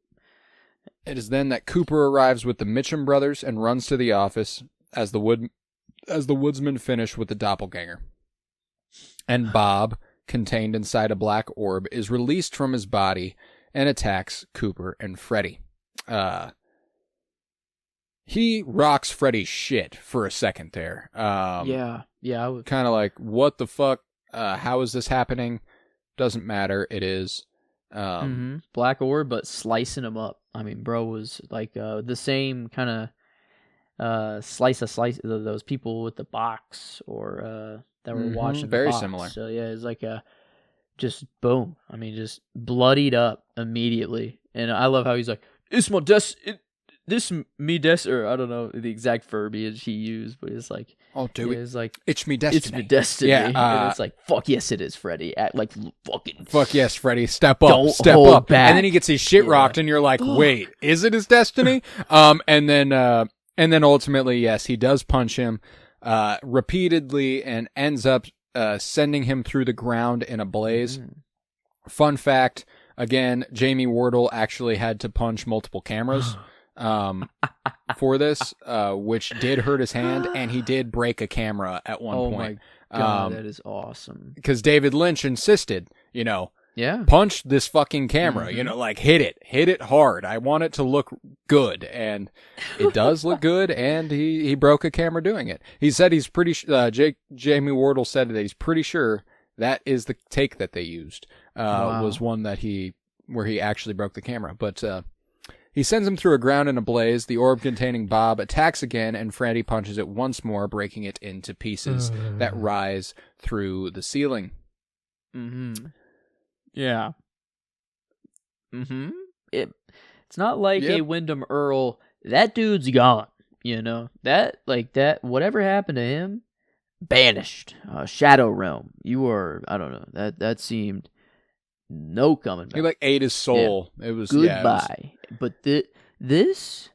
S1: It is then that Cooper arrives with the Mitchum brothers and runs to the office as the woodsmen finish with the doppelganger. And Bob, contained inside a black orb, is released from his body and attacks Cooper and Freddy. He rocks Freddy's shit for a second there.
S2: Yeah. I was
S1: kind of like, what the fuck? How is this happening? Doesn't matter. It is.
S2: Black orb, but slicing him up. I mean, bro was like the same kind of slice of those people with the box or that were watching.
S1: Very
S2: the box.
S1: similar.
S2: So yeah, it's like just boom. I mean, just bloodied up immediately. And I love how he's like, "It's my or I don't know the exact verbiage he used, but it's like,
S1: oh, dude,
S2: it's like
S1: it's me destiny.
S2: It's me destiny.
S1: Yeah,
S2: and it's like, fuck yes, it is, Freddy.
S1: Fuck yes, Freddy. Step up,
S2: Don't
S1: step
S2: hold
S1: up.
S2: back.
S1: And then he gets his shit rocked, and you're like, wait, is it his destiny? And then ultimately, yes, he does punch him repeatedly and ends up sending him through the ground in a blaze. Fun fact, again, Jamie Wardle actually had to punch multiple cameras. For this, which did hurt his hand, and he did break a camera at one point.
S2: Oh my god, that is awesome.
S1: Because David Lynch insisted,
S2: Yeah.
S1: punch this fucking camera, like hit it hard. I want it to look good, and it does look good, and he broke a camera doing it. He said he's pretty Jamie Wardle said that he's pretty sure that is the take that they used, was one where he actually broke the camera, but, he sends him through a ground in a blaze. The orb containing Bob attacks again, and Freddy punches it once more, breaking it into pieces that rise through the ceiling.
S2: Yeah. It's not like a Wyndham Earl. That dude's gone. That whatever happened to him, banished. Shadow Realm. You were, I don't know. That seemed no coming back.
S1: He like ate his soul. Yeah. It was
S2: goodbye. But this,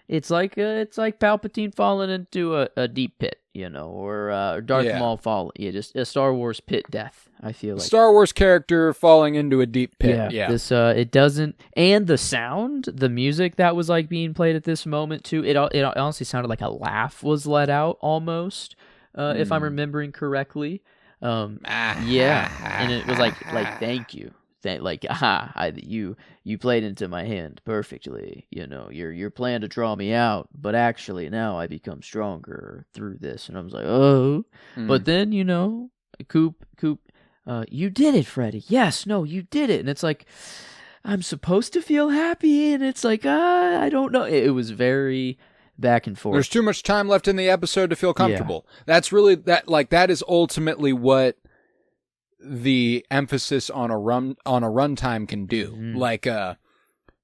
S2: it's like Palpatine falling into a deep pit, or Darth Maul falling. Yeah, just a Star Wars pit death. I feel like
S1: Star Wars character falling into a deep pit. Yeah.
S2: This it doesn't, and the sound, the music that was like being played at this moment too. It honestly sounded like a laugh was let out almost, if I'm remembering correctly. And it was like thank you, you played into my hand perfectly. Your plan to draw me out, but actually now I become stronger through this. And I was like, oh, but then Coop, you did it, Freddy. Yes, no, you did it. And it's like, I'm supposed to feel happy, and it's like, I don't know. It was very back and forth.
S1: There's too much time left in the episode to feel comfortable. Yeah. That's really that is ultimately what the emphasis on a runtime can do. Like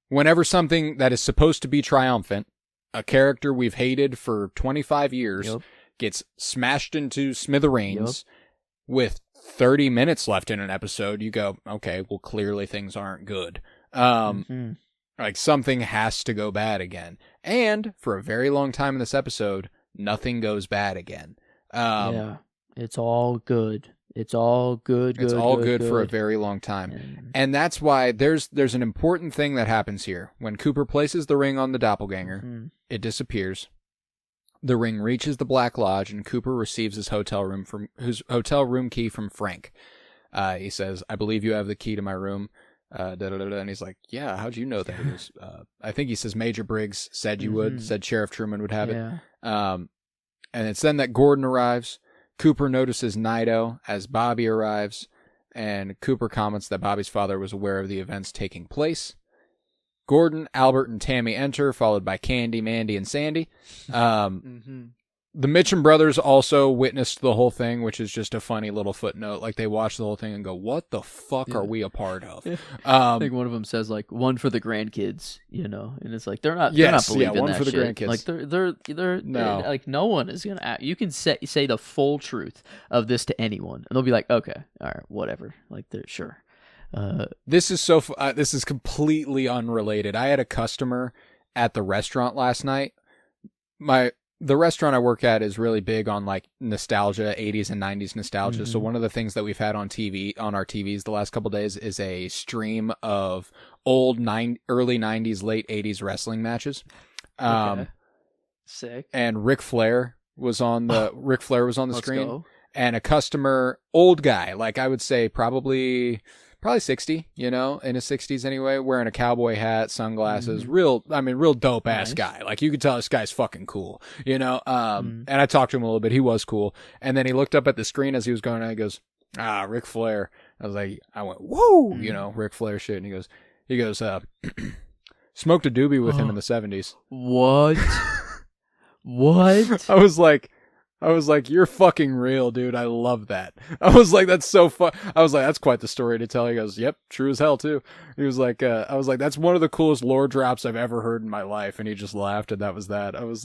S1: whenever something that is supposed to be triumphant, a character we've hated for 25 years gets smashed into smithereens with 30 minutes left in an episode, you go, okay, well clearly things aren't good. Like something has to go bad again. And for a very long time in this episode, nothing goes bad again.
S2: It's all good. It's all good.
S1: It's all good for a very long time. And that's why there's an important thing that happens here. When Cooper places the ring on the doppelganger, it disappears. The ring reaches the Black Lodge, and Cooper receives his hotel room key from Frank. He says, "I believe you have the key to my room." And he's like, "Yeah, how'd you know that it was?" I think he says Major Briggs said you would, said Sheriff Truman would have it. And it's then that Gordon arrives. Cooper notices Nido as Bobby arrives, and Cooper comments that Bobby's father was aware of the events taking place. Gordon, Albert, and Tammy enter, followed by Candy, Mandy, and Sandy. The Mitchum brothers also witnessed the whole thing, which is just a funny little footnote. Like, they watch the whole thing and go, what the fuck are we a part of?
S2: I think one of them says, like, one for the grandkids, you know? And it's like, they're not believing
S1: one
S2: that
S1: for the
S2: shit.
S1: grandkids.
S2: Like, they're
S1: No.
S2: like, no one is going to act. You can say the full truth of this to anyone, and they'll be like, okay, all right, whatever. Like, they're sure.
S1: This is this is completely unrelated. I had a customer at the restaurant last night. The restaurant I work at is really big on like nostalgia, 80s and 90s nostalgia.
S2: Mm-hmm.
S1: So one of the things that we've had on our TVs the last couple of days is a stream of old early 90s, late 80s wrestling matches.
S2: Okay. Sick.
S1: And Ric Flair was on the screen.
S2: Go.
S1: And a customer, old guy, like I would say probably 60, you know, in his 60s anyway, wearing a cowboy hat, sunglasses, real dope ass guy. Like, you could tell this guy's fucking cool, you know. And I talked to him a little bit. He was cool. And then he looked up at the screen as he was going on. He goes, Ric Flair. I went, whoa, you know, Ric Flair shit. And he goes, smoked a doobie with him in the 70s.
S2: What? What?
S1: I was like, you're fucking real, dude. I love that. I was like, that's so fun. I was like, that's quite the story to tell. He goes, yep, true as hell too. He was like, I was like, that's one of the coolest lore drops I've ever heard in my life. And he just laughed, and that was that. I was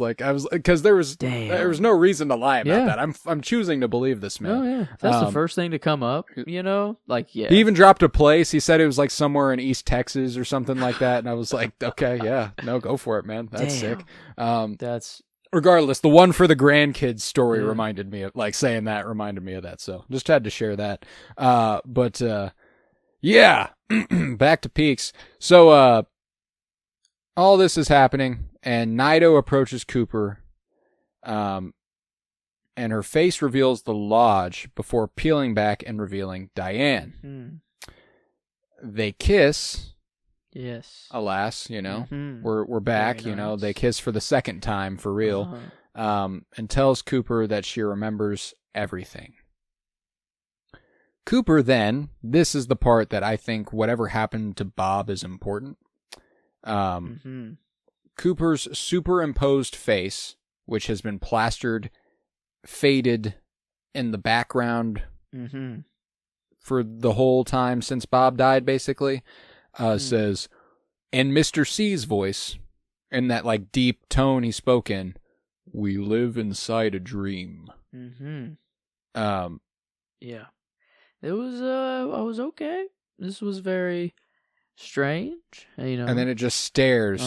S1: because there was no reason to lie about that. I'm choosing to believe this man.
S2: Oh yeah, that's the first thing to come up, you know. Like, yeah.
S1: He even dropped a place. He said it was like somewhere in East Texas or something like that. And I was like, okay, yeah, no, go for it, man. That's sick.
S2: That's.
S1: Regardless, the one for the grandkids story reminded me of, like, saying that reminded me of that. So just had to share that. But yeah, back to Peaks. So all this is happening, and Naito approaches Cooper, and her face reveals the lodge before peeling back and revealing Diane. They kiss.
S2: Yes.
S1: Alas, you know, we're back. Nice. You know, they kiss for the second time for real, and tells Cooper that she remembers everything. Cooper then, this is the part that I think whatever happened to Bob is important. Cooper's superimposed face, which has been plastered, faded in the background for the whole time since Bob died, basically. Says, in Mr. C's voice, in that like deep tone he spoke in, we live inside a dream.
S2: Yeah. It was, I was okay. This was very strange, you know.
S1: And then it just stares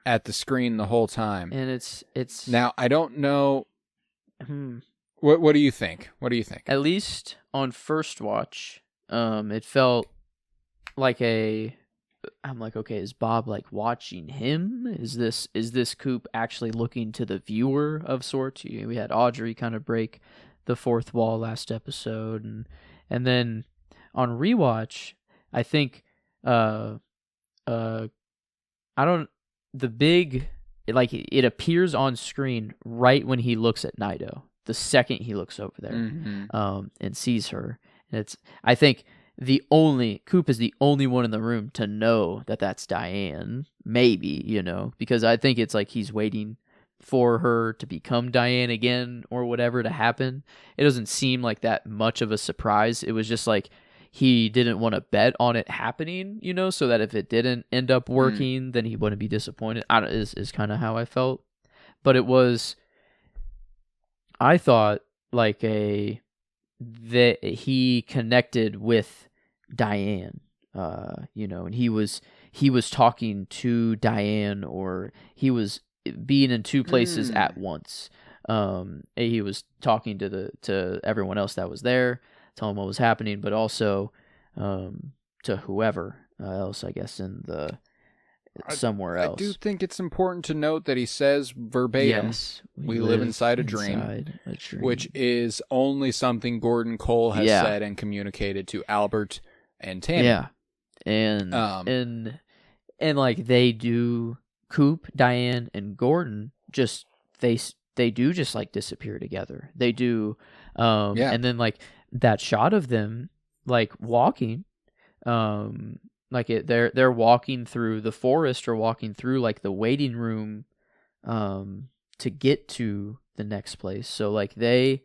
S1: at the screen the whole time.
S2: And it's...
S1: Now, I don't know... What do you think? What do you think?
S2: At least on first watch, it felt like I'm like, okay, is Bob like watching him? Is this Coop actually looking to the viewer of sorts? We had Audrey kind of break the fourth wall last episode, and then on rewatch, I think it appears on screen right when he looks at Naito. The second he looks over there and sees her, and I think Coop is the only one in the room to know that that's Diane, maybe, you know, because I think it's like he's waiting for her to become Diane again or whatever to happen. It doesn't seem like that much of a surprise. It was just like he didn't want to bet on it happening, you know, so that if it didn't end up working, then he wouldn't be disappointed. Is kind of how I felt. But it was, I thought, like that he connected with Diane, you know, and he was talking to Diane, or he was being in two places at once. He was talking to everyone else that was there, telling what was happening, but also to whoever else, I guess, in the somewhere else.
S1: I do think it's important to note that he says verbatim,
S2: yes,
S1: we live inside a dream, which is only something Gordon Cole has said and communicated to Albert and Tammy.
S2: Yeah, and like they do, Coop, Diane, and Gordon just they do just like disappear together. They do, and then like that shot of them like walking, they're walking through the forest or walking through like the waiting room, to get to the next place. So like they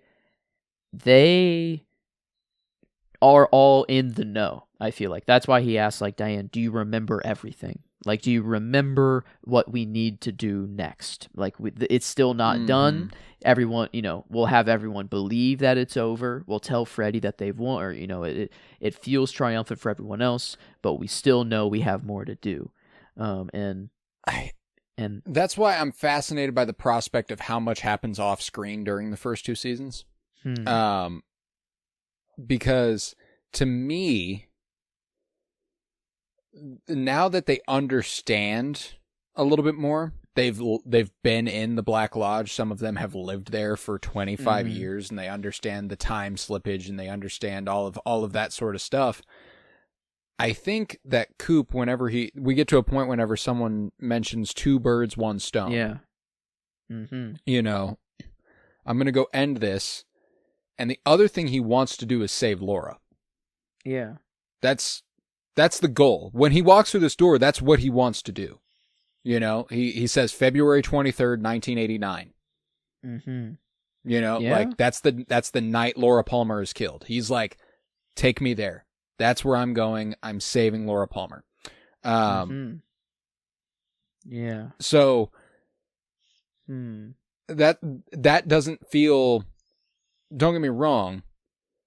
S2: are all in the know. I feel like that's why he asked like Diane, "Do you remember everything? Like, do you remember what we need to do next? Like, it's still not done. Everyone, we'll have everyone believe that it's over. We'll tell Freddy that they've won, or it feels triumphant for everyone else, but we still know we have more to do." And
S1: that's why I'm fascinated by the prospect of how much happens off screen during the first 2 seasons. Because to me, now that they understand a little bit more, they've been in the Black Lodge. Some of them have lived there for 25 years, and they understand the time slippage, and they understand all of that sort of stuff. I think that Coop, whenever we get to a point whenever someone mentions 2 birds, 1 stone.
S2: Yeah.
S1: I'm going to go end this. And the other thing he wants to do is save Laura.
S2: Yeah.
S1: That's the goal. When he walks through this door, that's what he wants to do. He says February 23rd, 1989. Like that's the night Laura Palmer is killed. He's like, take me there. That's where I'm going. I'm saving Laura Palmer.
S2: Yeah.
S1: So that doesn't feel, don't get me wrong,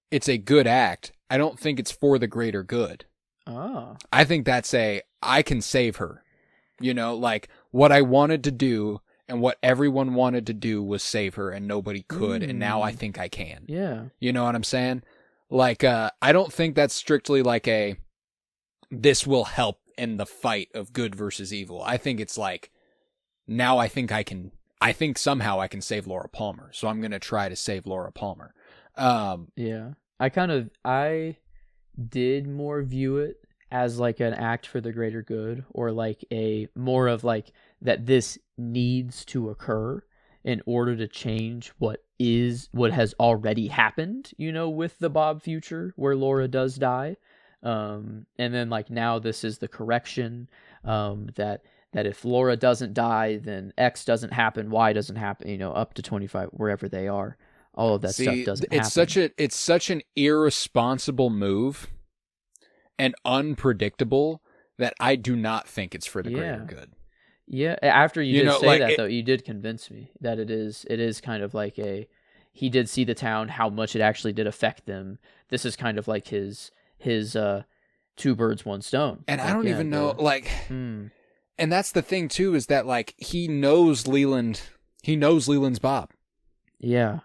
S1: it's a good act. I don't think it's for the greater good.
S2: Oh.
S1: I think that's I can save her. Like what I wanted to do and what everyone wanted to do was save her, and nobody could, and now I think I can.
S2: Yeah.
S1: You know what I'm saying? Like, I don't think that's strictly like this will help in the fight of good versus evil. I think it's like, now I think somehow I can save Laura Palmer, so I'm going to try to save Laura Palmer.
S2: Yeah. I did more view it as like an act for the greater good, or like a more of like that this needs to occur in order to change what has already happened, with the Bob future where Laura does die. And then like now this is the correction, that if Laura doesn't die, then X doesn't happen, Y doesn't happen, up to 25, wherever they are. All of that stuff doesn't happen.
S1: It's such an irresponsible move and unpredictable that I do not think it's for the greater good.
S2: Yeah, after you did say
S1: like
S2: that, though, you did convince me that it is kind of like he did see the town, how much it actually did affect them. This is kind of like his 2 birds, 1 stone.
S1: And I don't even know, and that's the thing too, is that like he knows Leland's Bob.
S2: Yeah.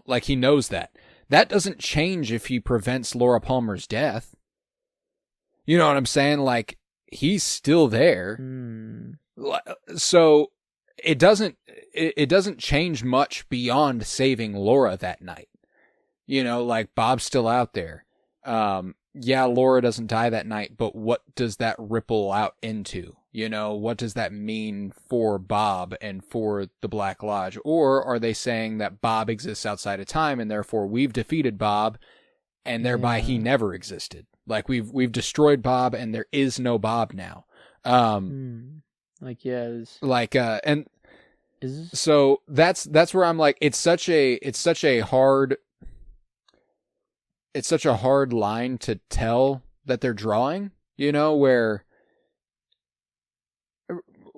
S1: Like he knows that. That doesn't change if he prevents Laura Palmer's death. You know what I'm saying? Like, he's still there. So it doesn't change much beyond saving Laura that night. Like Bob's still out there. Yeah, Laura doesn't die that night, but what does that ripple out into? What does that mean for Bob and for the Black Lodge? Or are they saying that Bob exists outside of time and therefore we've defeated Bob and thereby he never existed? Like we've destroyed Bob and there is no Bob now.
S2: Like, yeah,
S1: and so that's where I'm like, it's such a hard line to tell that they're drawing, where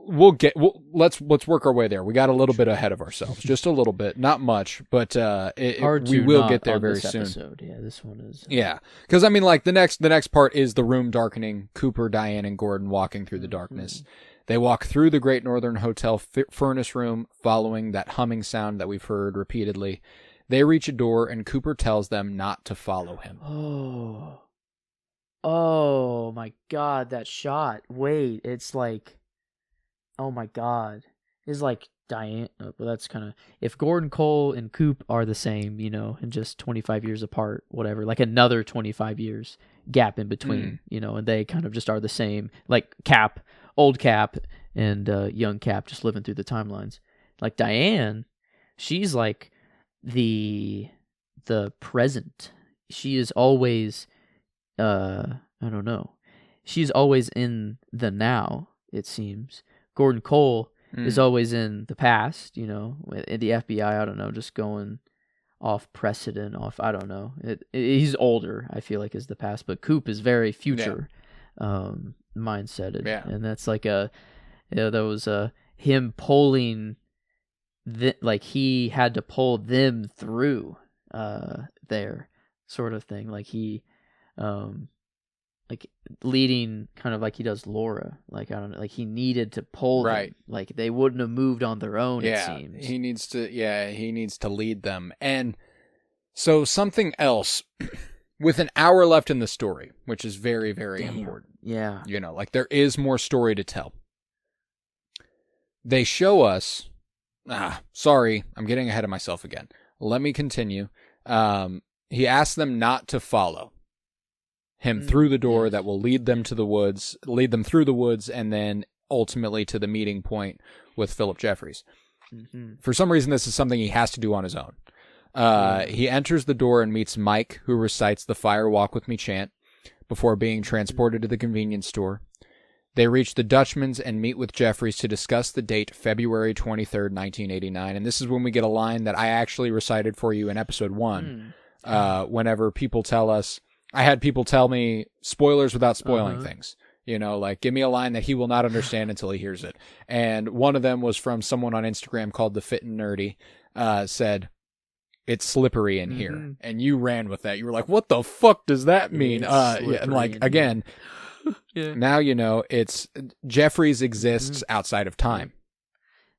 S1: let's work our way there. We got a little bit ahead of ourselves, just a little bit, not much, but we will get there very soon.
S2: Yeah, this one is.
S1: Yeah, because I mean, like the next part is the room darkening. Cooper, Diane, and Gordon walking through the darkness. They walk through the Great Northern Hotel furnace room, following that humming sound that we've heard repeatedly. They reach a door, and Cooper tells them not to follow him.
S2: Oh my God, that shot! Wait, it's like. Oh my God. It's like Diane. But that's kind of, if Gordon Cole and Coop are the same, and just 25 years apart, whatever, like another 25 years gap in between, and they kind of just are the same, like Cap, old Cap, and young Cap just living through the timelines. Like Diane, she's like the present. She is always I don't know. She's always in the now, it seems. Gordon Cole is always in the past, you know, in the FBI, I don't know, just going off precedent, I don't know. He's older, I feel like, is the past, but Coop is very future mindseted.
S1: Yeah.
S2: And that's like that was him pulling, like he had to pull them through there sort of thing. Like he, like leading kind of like he does Laura. Like, I don't know, like he needed to pull them. Like they wouldn't have moved on their own, it seems.
S1: He needs to lead them. And so something else with an hour left in the story, which is very, very important.
S2: Yeah.
S1: You know, like there is more story to tell. They show us, sorry, I'm getting ahead of myself again. Let me continue. He asks them not to follow him through the door that will lead them through the woods, and then ultimately to the meeting point with Philip Jeffries. Mm-hmm. For some reason, this is something he has to do on his own. He enters the door and meets Mike, who recites the Fire Walk With Me chant before being transported to the convenience store. They reach the Dutchman's and meet with Jeffries to discuss the date February 23rd, 1989. And this is when we get a line that I actually recited for you in episode 1. Whenever people tell us, I had people tell me spoilers without spoiling things. You know, like, give me a line that he will not understand until he hears it. And one of them was from someone on Instagram called The Fit and Nerdy, said, "It's slippery in here." And you ran with that. You were like, what the fuck does that mean? And like, again, now you know, it's Jeffries exists outside of time.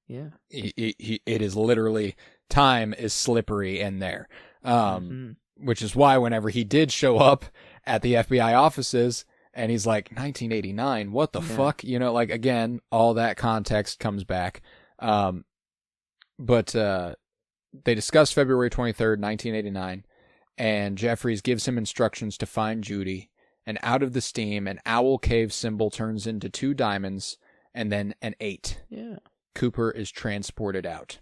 S2: Yeah.
S1: It is literally, time is slippery in there. Which is why whenever he did show up at the FBI offices and he's like, 1989, what the fuck? You know, like, again, all that context comes back. But they discuss February 23rd, 1989, and Jeffries gives him instructions to find Judy, and out of the steam, an owl cave symbol turns into 2 diamonds and then an 8.
S2: Yeah.
S1: Cooper is transported out.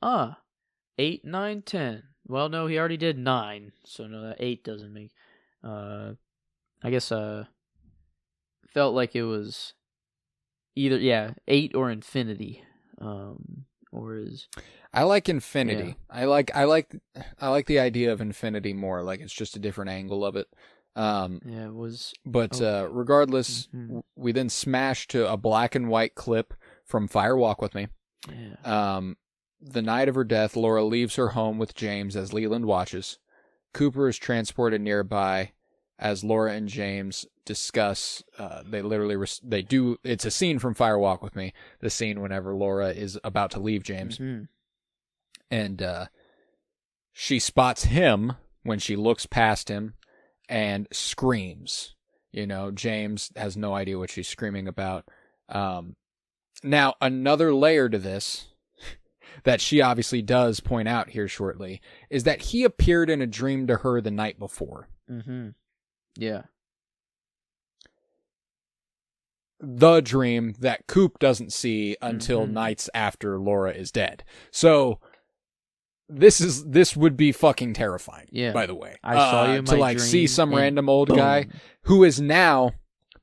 S2: 8, 9, 10. Well, no, he already did 9, so no, that 8 doesn't make. I guess felt like it was either 8 or infinity. Or is
S1: I like infinity. Yeah. I like the idea of infinity more. Like it's just a different angle of it.
S2: It was.
S1: But regardless, we then smash to a black and white clip from Fire Walk With Me.
S2: Yeah.
S1: The night of her death, Laura leaves her home with James as Leland watches. Cooper is transported nearby as Laura and James discuss. It's a scene from Fire Walk With Me. The scene whenever Laura is about to leave James. And she spots him when she looks past him and screams. You know, James has no idea what she's screaming about. Now, another layer to this that she obviously does point out here shortly is that he appeared in a dream to her the night before.
S2: Yeah.
S1: The dream that Coop doesn't see until nights after Laura is dead. So this would be fucking terrifying. Yeah. By the way,
S2: I saw you in
S1: to
S2: my
S1: like
S2: dream
S1: see some random old guy who is now,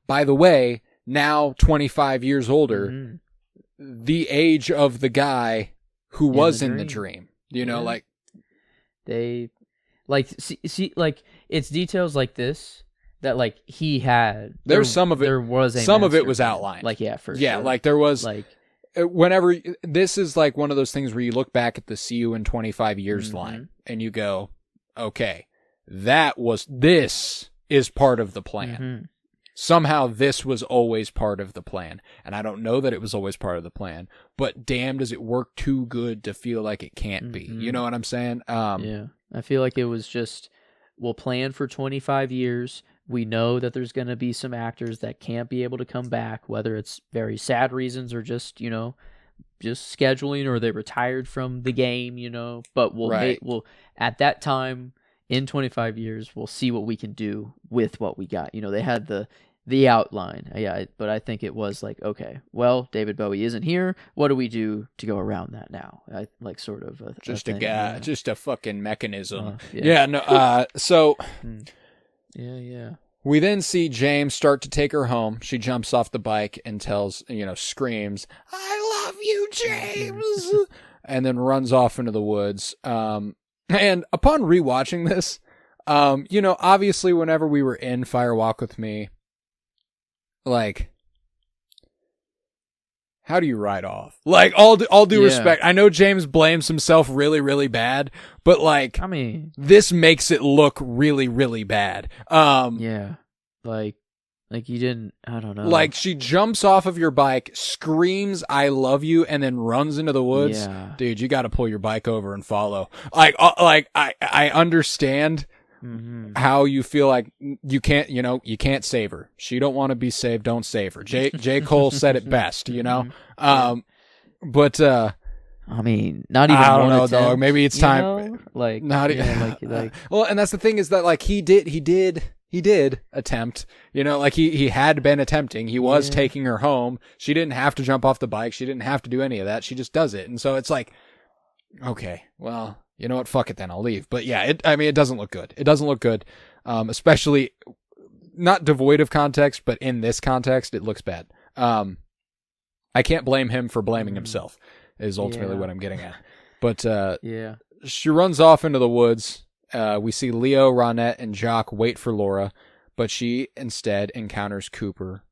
S1: by the way, now 25 years older, the age of the guy who was in the dream. You know, like
S2: they like see like it's details like this that like he had.
S1: There's some of it.
S2: There was
S1: some of it was outlined.
S2: Like for
S1: sure. Like there was like whenever this is like one of those things where you look back at the "see you in 25 years" line and you go, okay, this is part of the plan. Somehow this was always part of the plan. And I don't know that it was always part of the plan, but damn, does it work too good to feel like it can't be. You know what I'm saying?
S2: Yeah. I feel like it was just, we'll plan for 25 years. We know that there's going to be some actors that can't be able to come back, whether it's very sad reasons or just, you know, just scheduling, or they retired from the game, you know, but we'll at that time in 25 years, we'll see what we can do with what we got. You know, they had the outline. Yeah. But I think it was like, okay, well, David Bowie isn't here. What do we do to go around that now? Like sort of
S1: just a fucking mechanism.
S2: So Yeah.
S1: We then see James start to take her home. She jumps off the bike and screams, "I love you, James," and then runs off into the woods. And upon rewatching this, obviously whenever we were in Fire Walk with Me, like, how do you ride off? Like, all due respect, I know James blames himself really, really bad, but like,
S2: I mean,
S1: this makes it look really, really bad.
S2: yeah, like you didn't. I don't know.
S1: Like, she jumps off of your bike, screams "I love you," and then runs into the woods.
S2: Yeah.
S1: Dude, you got to pull your bike over and follow. I understand how you feel like you can't save her. She don't want to be saved. Don't save her. J. Cole said it best, but
S2: I mean, not even.
S1: I don't know,
S2: attempt,
S1: dog. Maybe it's time.
S2: Like,
S1: not
S2: like.
S1: Well, and that's the thing is that like he did attempt. Like he had been attempting. He was taking her home. She didn't have to jump off the bike. She didn't have to do any of that. She just does it. And so it's like, okay, well, you know what? Fuck it then. I'll leave. But yeah, it doesn't look good. It doesn't look good. Especially not devoid of context, but in this context, it looks bad. I can't blame him for blaming himself is ultimately what I'm getting at. But she runs off into the woods. We see Leo, Ronette, and Jock wait for Laura, but she instead encounters Cooper,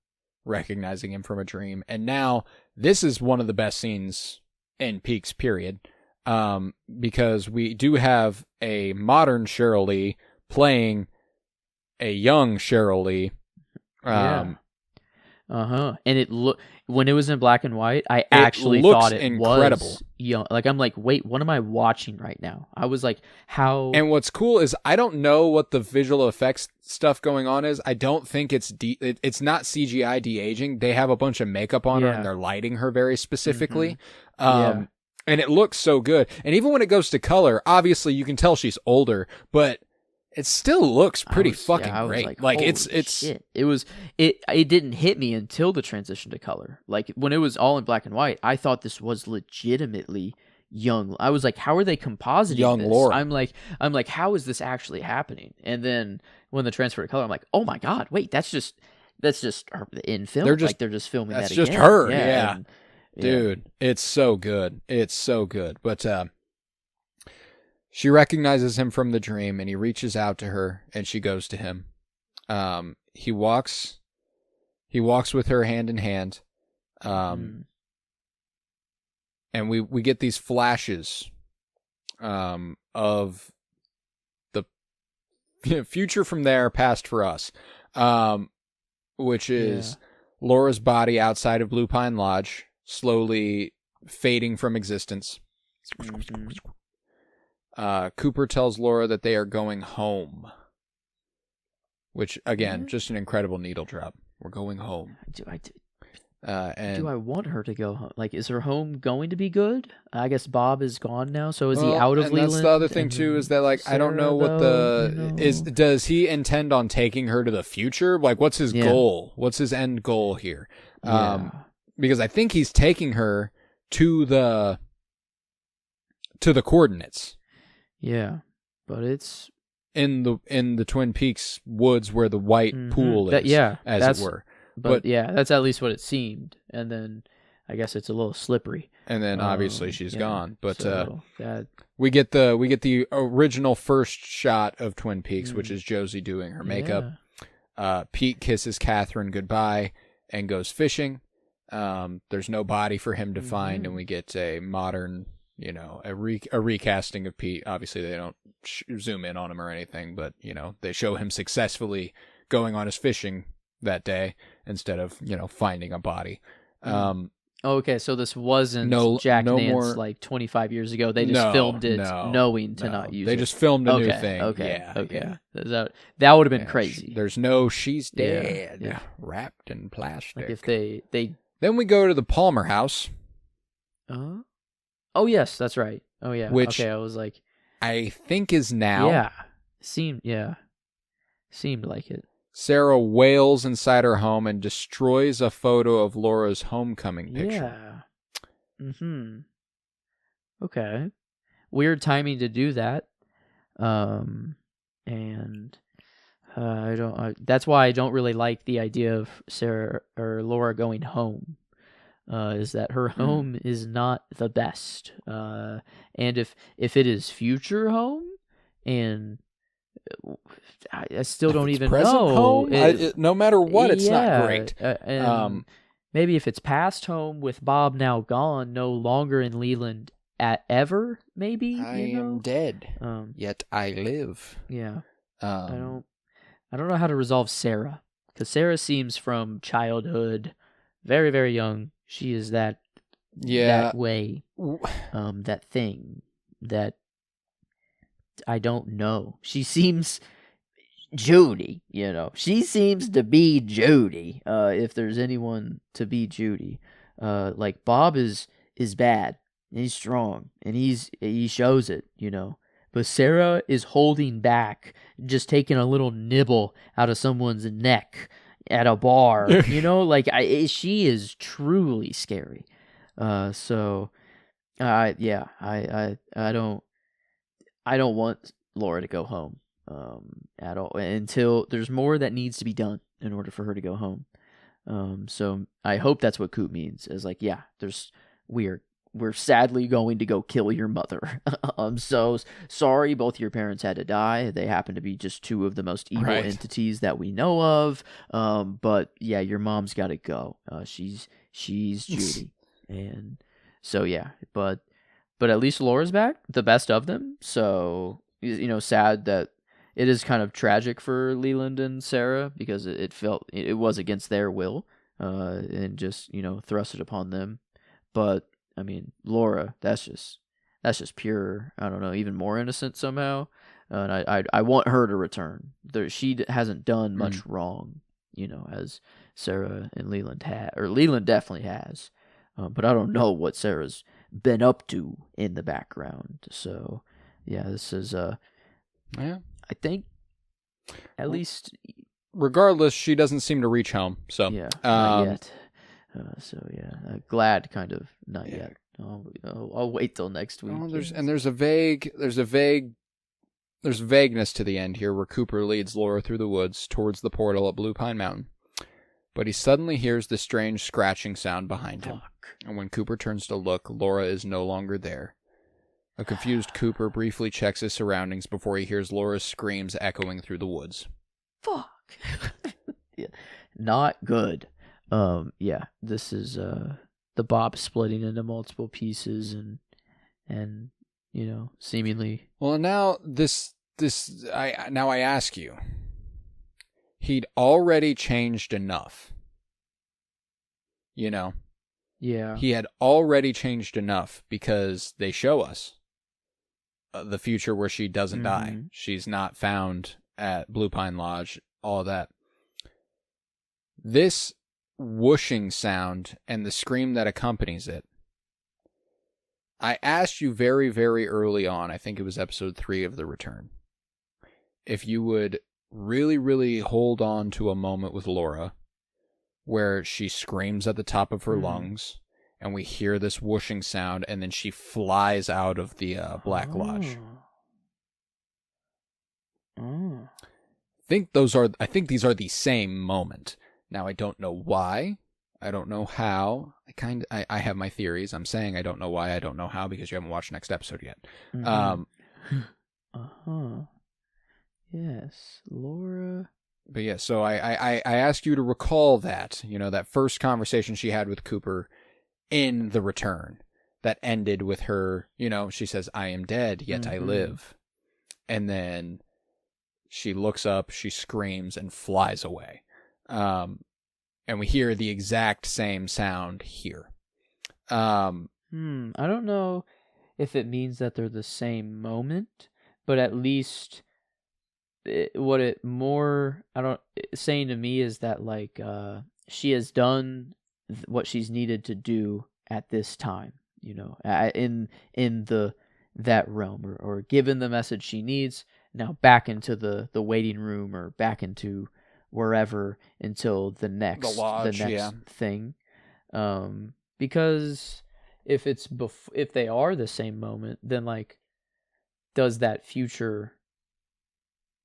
S1: recognizing him from a dream. And now this is one of the best scenes in Peaks, period, because we do have a modern Cheryl Lee playing a young Cheryl Lee.
S2: And when it was in black and white, I actually thought it
S1: incredible.
S2: Was young. Like, I'm like, wait, what am I watching right now? I was like, how?
S1: And what's cool is I don't know what the visual effects stuff going on is. I don't think it's not CGI de-aging. They have a bunch of makeup on her and they're lighting her very specifically. And it looks so good. And even when it goes to color, obviously you can tell she's older, but it still looks pretty fucking great. Like it's
S2: shit. It didn't hit me until the transition to color. Like, when it was all in black and white, I thought this was legitimately young. I was like, how are they compositing
S1: young
S2: this?
S1: Laura.
S2: I'm like, how is this actually happening? And then when the transfer to color, I'm like, oh my god, wait, that's just her in film. They're just filming that again.
S1: That's just her.
S2: Yeah.
S1: Dude, it's so good. It's so good. But she recognizes him from the dream, and he reaches out to her, and she goes to him. He walks with her hand in hand, and we get these flashes of the future from there, past for us, which is Laura's body outside of Blue Pine Lodge, slowly fading from existence. Cooper tells Laura that they are going home, which again, just an incredible needle drop. We're going home.
S2: Do I want her to go home? Like, is her home going to be good? I guess Bob is gone now, so is he out of Leland?
S1: That's the other thing too, is that like, Sarah, I don't know what does he intend on taking her to the future? Like, what's his goal? What's his end goal here? Because I think he's taking her to the coordinates.
S2: Yeah, but it's
S1: in the Twin Peaks woods where the white pool is, as it were.
S2: But that's at least what it seemed. And then I guess it's a little slippery.
S1: And then obviously she's gone. But we get the original first shot of Twin Peaks, which is Josie doing her makeup. Pete kisses Catherine goodbye and goes fishing. There's no body for him to find, and we get a modern, a recasting of Pete. Obviously, they don't zoom in on him or anything, but they show him successfully going on his fishing that day instead of finding a body.
S2: Okay, so this wasn't Jack Nance like 25 years ago. They just filmed it knowing to not use it.
S1: They just filmed a new thing.
S2: Okay. That would have been crazy.
S1: There's no she's dead wrapped in plastic.
S2: Like, if they
S1: Then we go to the Palmer house.
S2: Oh yes, that's right. Oh yeah.
S1: Which
S2: I was like,
S1: I think is now.
S2: Yeah. Seemed like it.
S1: Sarah wails inside her home and destroys a photo of Laura's homecoming picture.
S2: Yeah. Okay. Weird timing to do that. And I don't. That's why I don't really like the idea of Sarah or Laura going home. Is that her home is not the best. And if it is future home, and I still
S1: If
S2: don't
S1: it's
S2: even
S1: present
S2: know.
S1: home, no matter what, it's not
S2: Yeah,
S1: great.
S2: and maybe if it's past home with Bob now gone, no longer in Leland at ever, maybe,
S1: I am dead, yet I live.
S2: Yeah.
S1: Um,
S2: I don't know how to resolve Sarah, because Sarah seems from childhood, very, very young. She is that way, that thing that I don't know. She seems Judy, She seems to be Judy. If there's anyone to be Judy, like Bob is bad. And he's strong, and he shows it, But Sarah is holding back, just taking a little nibble out of someone's neck at a bar, she is truly scary. So, yeah, I don't want Laura to go home at all until there's more that needs to be done in order for her to go home. So I hope that's what Coop means. Is like, yeah, we're sadly going to go kill your mother. I'm so sorry both your parents had to die. They happen to be just two of the most evil entities that we know of. But yeah, your mom's got to go. She's Judy, and so yeah, but at least Laura's back, the best of them. So, sad that it is kind of tragic for Leland and Sarah, because it felt it was against their will, and just, thrusted upon them. But I mean, Laura, that's just pure, I don't know, even more innocent somehow. And I want her to return. She hasn't done much wrong, as Sarah and Leland had, or Leland definitely has. But I don't know what Sarah's been up to in the background. So yeah, this is I think at least,
S1: regardless, she doesn't seem to reach home. So
S2: yeah, not yet. So yeah, glad kind of not yet. I'll wait till next week.
S1: There's vagueness to the end here, where Cooper leads Laura through the woods towards the portal at Blue Pine Mountain. But he suddenly hears the strange scratching sound behind him. And when Cooper turns to look, Laura is no longer there. A confused Cooper briefly checks his surroundings before he hears Laura's screams echoing through the woods.
S2: Fuck. Yeah. Not good. Yeah, this is the Bob splitting into multiple pieces and seemingly.
S1: Well, now I ask you. He'd already changed enough. Yeah. He had already changed enough, because they show us the future where she doesn't die. She's not found at Blue Pine Lodge, all that. This whooshing sound and the scream that accompanies it. I asked you very, very early on, I think it was episode 3 of The Return, if you would really, really hold on to a moment with Laura where she screams at the top of her lungs, and we hear this whooshing sound, and then she flies out of the Black Lodge. I think these are the same moment. Now, I don't know why. I don't know how. I have my theories. I'm saying I don't know why. I don't know how, because you haven't watched next episode yet.
S2: Yes, Laura.
S1: But yeah, so I ask you to recall that, that first conversation she had with Cooper in The Return that ended with her, she says, "I am dead, yet I live." And then she looks up, she screams, and flies away. And we hear the exact same sound here.
S2: I don't know if it means that they're the same moment, but at least saying to me is that, like, she has done what she's needed to do at this time, in that realm, or given the message she needs. Now back into the waiting room, or back into wherever until the next thing. Because if they are the same moment, then, like, does that future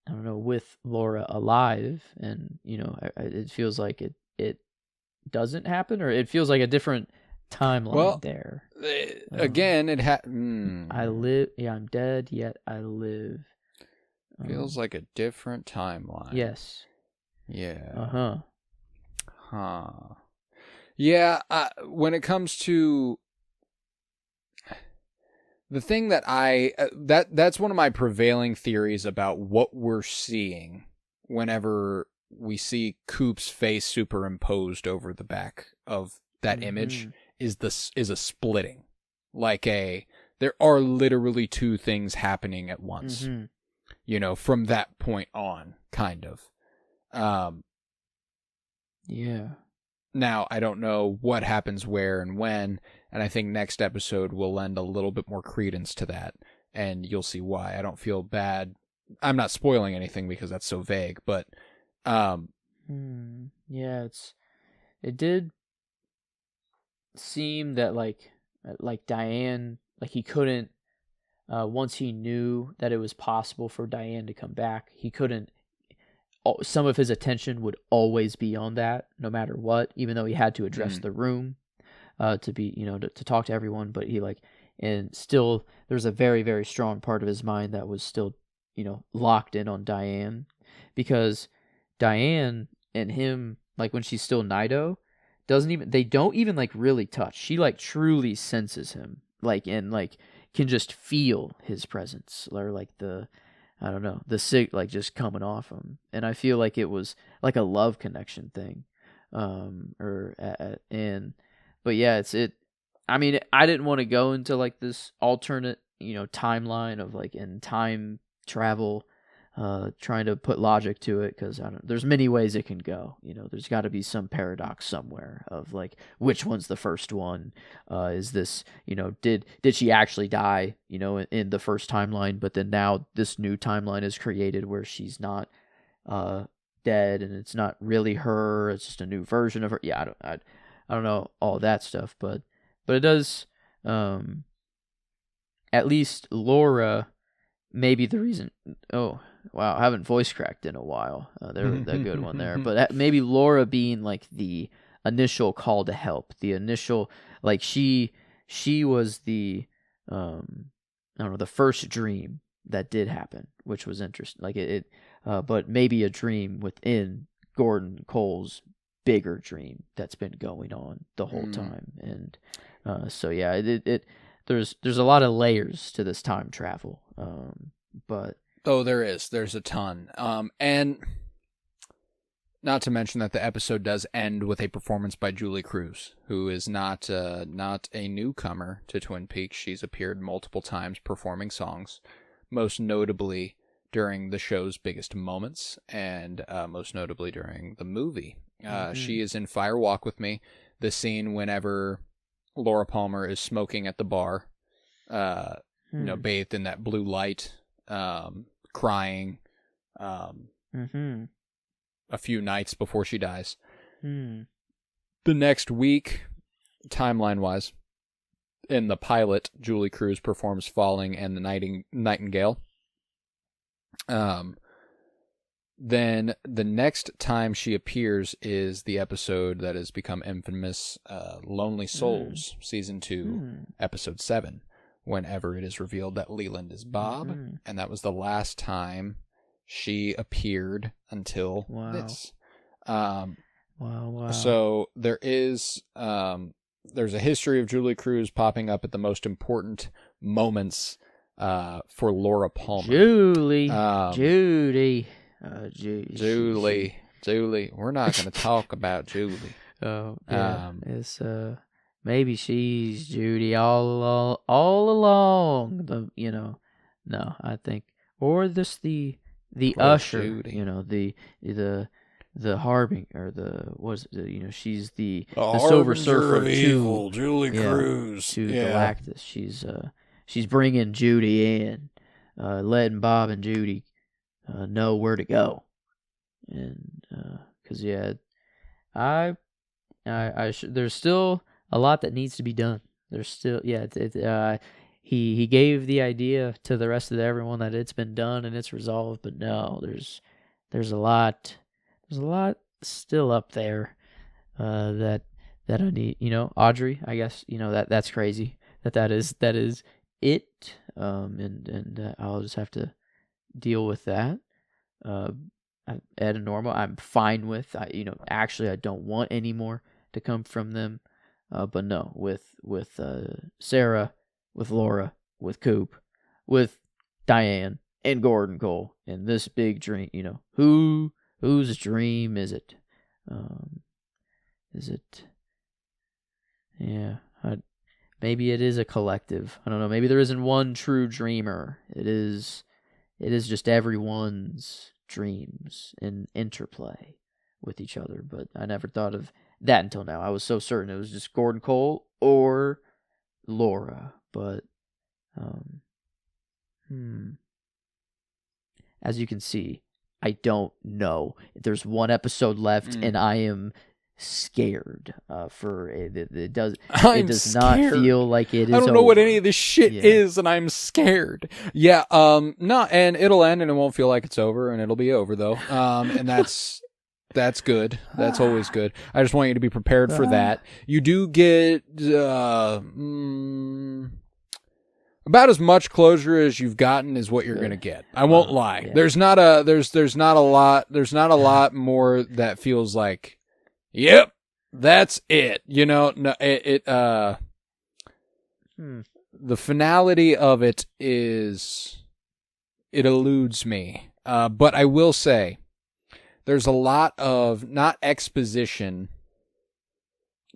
S2: I don't know, with Laura alive, and it feels like it doesn't happen, or it feels like a different timeline there.
S1: Again,
S2: I live. Yeah, I'm dead, yet I live.
S1: Feels like a different timeline.
S2: Yes.
S1: Yeah. Huh. Yeah. When it comes to the thing that that's one of my prevailing theories about what we're seeing whenever we see Coop's face superimposed over the back of that image is a splitting. There are literally two things happening at once. From that point on, kind of.
S2: Yeah.
S1: Now, I don't know what happens where and when, and I think next episode will lend a little bit more credence to that, and you'll see why. I don't feel bad. I'm not spoiling anything because that's so vague, but
S2: yeah, it did seem that like Diane, like he couldn't once he knew that it was possible for Diane to come back, he couldn't. Some of his attention would always be on that, no matter what. Even though he had to address the room, to be, to talk to everyone, but and still, there's a very, very strong part of his mind that was still, locked in on Diane, because Diane and him, like when she's still Nido, they don't even like really touch. She like truly senses him, and can just feel his presence, or like I don't know, the like just coming off him, and I feel like it was like a love connection thing, but yeah, I mean, I didn't want to go into like this alternate, timeline of like in time travel, trying to put logic to it, because there's many ways it can go. There's got to be some paradox somewhere of like which one's the first one. Is this, did she actually die, in the first timeline, but then now this new timeline is created where she's not dead, and it's not really her, it's just a new version of her. Yeah, I don't know all that stuff, but it does, at least Laura may be the reason. Oh, wow, I haven't voice cracked in a while. They're a good one there. But maybe Laura being like the initial call to help, the initial, like she was the, I don't know, the first dream that did happen, which was interesting. Like but maybe a dream within Gordon Cole's bigger dream that's been going on the whole time. And so yeah, there's a lot of layers to this time travel. But
S1: there's a ton. And not to mention that the episode does end with a performance by Julie Cruz, who is not a newcomer to Twin Peaks. She's appeared multiple times performing songs, most notably during the show's biggest moments, and most notably during the movie. She is in Fire Walk with Me, the scene whenever Laura Palmer is smoking at the bar, bathed in that blue light, crying, a few nights before she dies. The next week, timeline-wise, in the pilot, Julie Cruz performs Falling and the Nightingale. Then the next time she appears is the episode that has become infamous, Lonely Souls, Season 2, Episode 7, whenever it is revealed that Leland is Bob, and that was the last time she appeared until this. Wow. So there is, there's a history of Julie Cruz popping up at the most important moments for Laura Palmer.
S2: Judy.
S1: Julie. We're not going to talk about Julie.
S2: Oh, yeah. It's maybe she's Judy all along. No, I think, or this the usher. Judy. The harbinger, she's the Silver Surfer
S1: of evil, Julie Cruz
S2: to Galactus. She's bringing Judy in, letting Bob and Judy know where to go, and because there's still a lot that needs to be done. There's still he gave the idea to the rest of everyone that it's been done and it's resolved, but no, there's a lot still up there that I need. Audrey, I guess that's crazy that is it. And I'll just have to deal with that. At a normal, I'm fine with. Actually, I don't want any more to come from them. But no, with Sarah, with Laura, with Coop, with Diane and Gordon Cole, and this big dream. Whose dream is it? Is it? Yeah, maybe it is a collective. I don't know. Maybe there isn't one true dreamer. It is just everyone's dreams in interplay with each other. But I never thought of that until now. I was so certain it was just Gordon Cole or Laura. But as you can see, I don't know. There's one episode left, and I am scared for it. It does not feel like it is.
S1: I don't know what any of this shit is, and I'm scared. Yeah, no, and it'll end, and it won't feel like it's over, and it'll be over though. And that's good. That's always good. I just want you to be prepared for that. You do get about as much closure as you've gotten is what you're gonna get. I won't lie. Yeah. There's not a lot more that feels like, yep, that's it. No, the finality of it eludes me. But I will say there's a lot of not exposition,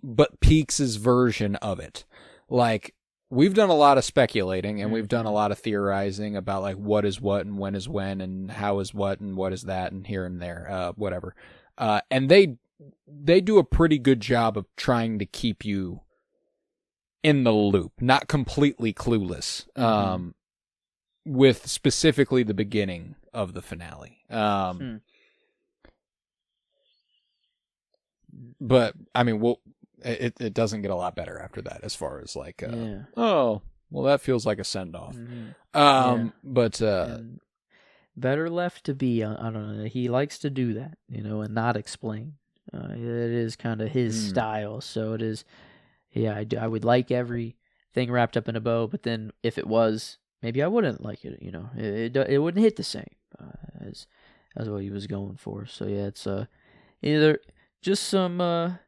S1: but Peaks' version of it. Like, we've done a lot of speculating and we've done a lot of theorizing about like what is what and when is when and how is what and what is that and here and there, whatever. And they do a pretty good job of trying to keep you in the loop, not completely clueless, with specifically the beginning of the finale. But I mean, it doesn't get a lot better after that, as far as like, oh, well, that feels like a send off. But
S2: better left to be. I don't know. He likes to do that, and not explain. It is kind of his style, so it is. Yeah, I would like everything wrapped up in a bow, but then if it was, maybe I wouldn't like it. It wouldn't hit the same as what he was going for. So yeah, it's either just some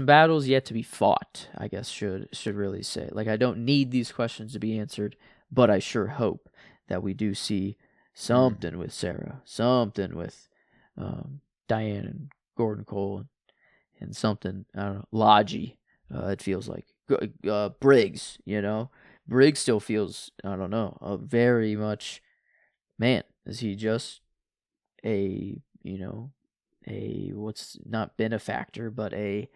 S2: battles yet to be fought, I guess should really say. Like, I don't need these questions to be answered, but I sure hope that we do see something with Sarah, something with Diane and Gordon Cole, and something, I don't know, Logie, it feels like. Briggs, Briggs still feels, I don't know, very much, man, is he just a what's not benefactor, but a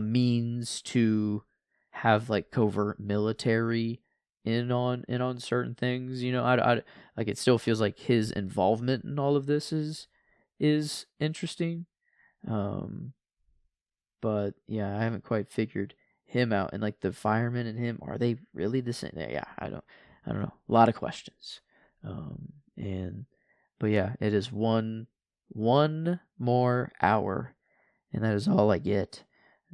S2: means to have like covert military in on certain things. I like, it still feels like his involvement in all of this is interesting. But yeah, I haven't quite figured him out, and like the fireman and him, are they really the same? Yeah, I don't know. A lot of questions. But yeah, it is one more hour, and that is all I get.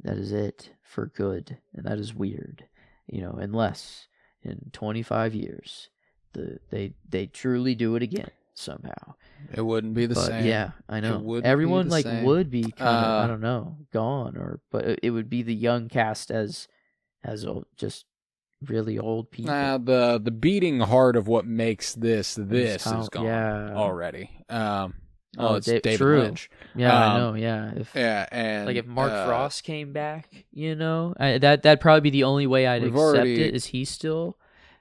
S2: That is it for good, and that is weird, unless in 25 years they truly do it again somehow.
S1: It wouldn't be the same.
S2: Yeah, I know. Everyone would be kind of, I don't know, gone, but it would be the young cast as old, just really old people.
S1: The beating heart of what makes this is gone already. It's David Lynch.
S2: Yeah, I know. Yeah, if Mark Frost came back, that'd probably be the only way I'd accept it. Is he still?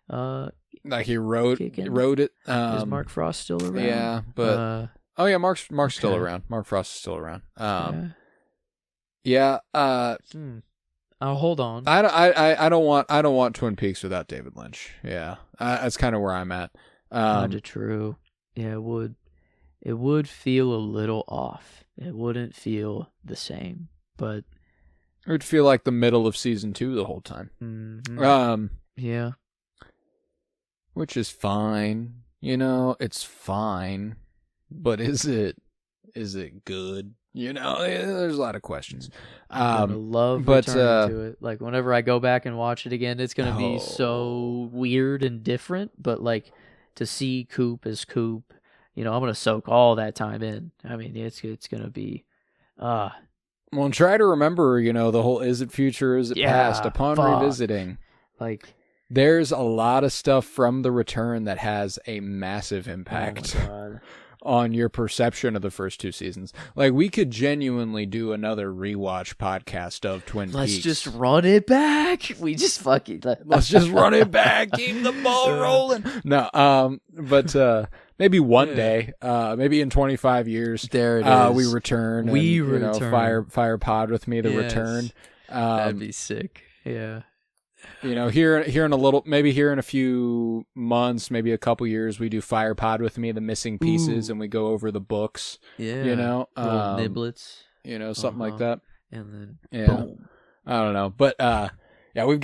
S1: Like he wrote it.
S2: Is Mark Frost still around?
S1: Yeah, but Mark's still around. Mark Frost is still around.
S2: Oh, hold on.
S1: I don't want Twin Peaks without David Lynch. Yeah, that's kind of where I'm at.
S2: Kind of true. Yeah, it would. It would feel a little off. It wouldn't feel the same, but
S1: it would feel like the middle of season 2 the whole time.
S2: Yeah.
S1: which is fine. You know, it's fine, but is it good? You know, there's a lot of questions.
S2: I'm gonna love returning to it. Like whenever I go back and watch it again, it's gonna be so weird and different. But like to see Coop as Coop, you know, I'm gonna soak all that time in. I mean, it's gonna be,
S1: Well, and try to remember, you know, the whole is it future, is it past? Upon revisiting, like there's a lot of stuff from The Return that has a massive impact. Oh my God. On your perception of the first two seasons. Like, we could genuinely do another rewatch podcast of Twin Peaks.
S2: Let's just run it back. We just fucking...
S1: Let's just run it back. Keep the ball rolling. No, but maybe one day, maybe in 25 years,
S2: there it is.
S1: we return.
S2: We
S1: and,
S2: return.
S1: You know, fire pod with me, The Return.
S2: That'd be sick. Yeah.
S1: You know, here in a little, maybe here in a few months, maybe a couple years, we do Fire Pod with me, the missing pieces, and we go over the books.
S2: Yeah,
S1: you know,
S2: little niblets.
S1: You know, something like that.
S2: And then,
S1: boom. I don't know, but yeah, we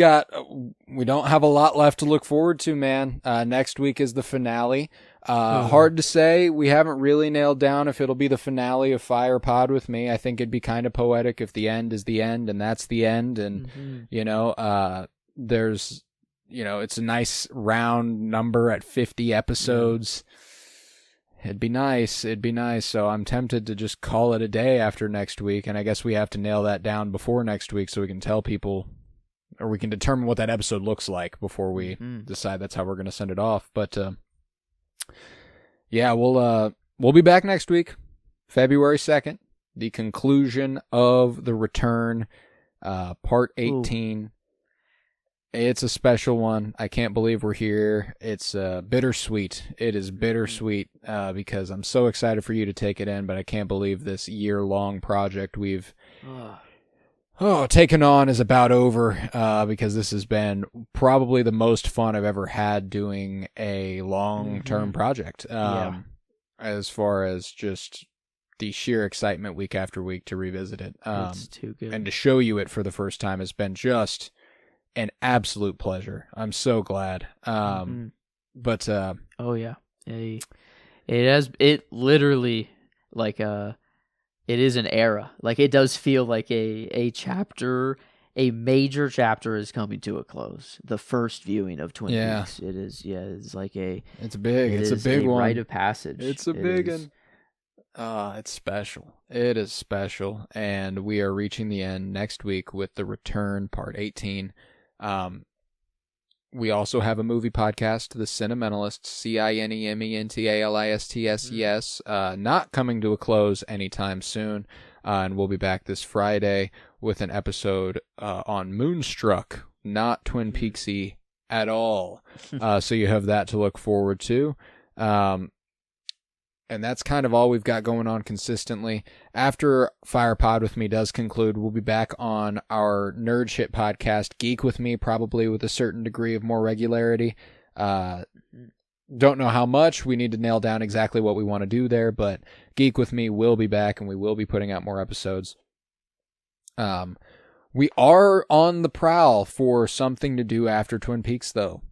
S1: don't have a lot left to look forward to, man. Next week is the finale. Hard to say. We haven't really nailed down if it'll be the finale of Fire Pod with me. I think it'd be kind of poetic if the end is the end and that's the end, and you know, there's, you know, it's a nice round number at 50 episodes. It'd be nice. So I'm tempted to just call it a day after next week. And I guess we have to nail that down before next week so we can tell people, or we can determine what that episode looks like before we decide that's how we're going to send it off. But, yeah, we'll be back next week, February 2nd, the conclusion of The Return, part 18. Ooh. It's a special one. I can't believe we're here. It's bittersweet. It is bittersweet because I'm so excited for you to take it in, but I can't believe this year-long project we've taken on is about over because this has been probably the most fun I've ever had doing a long-term project. As far as just the sheer excitement week after week to revisit it.
S2: It's too good.
S1: And to show you it for the first time has been just an absolute pleasure. I'm so glad. But
S2: oh yeah, it literally like it is an era. Like it does feel like a chapter, a major chapter is coming to a close. The first viewing of Twin Peaks. It is. Yeah, it's like it's a big one. Rite of passage.
S1: It's a big one. It's special. It is special, and we are reaching the end next week with The Return, part 18. We also have a movie podcast, The Cinementalists, CINEMENTALISTS, not coming to a close anytime soon, and we'll be back this Friday with an episode on Moonstruck, not Twin Peaksy at all. So you have that to look forward to. And that's kind of all we've got going on consistently. After Fire Pod with me does conclude, we'll be back on our nerd shit podcast, Geek with Me, probably with a certain degree of more regularity. Don't know how much. We need to nail down exactly what we want to do there, but Geek with Me will be back, and we will be putting out more episodes. We are on the prowl for something to do after Twin Peaks, though.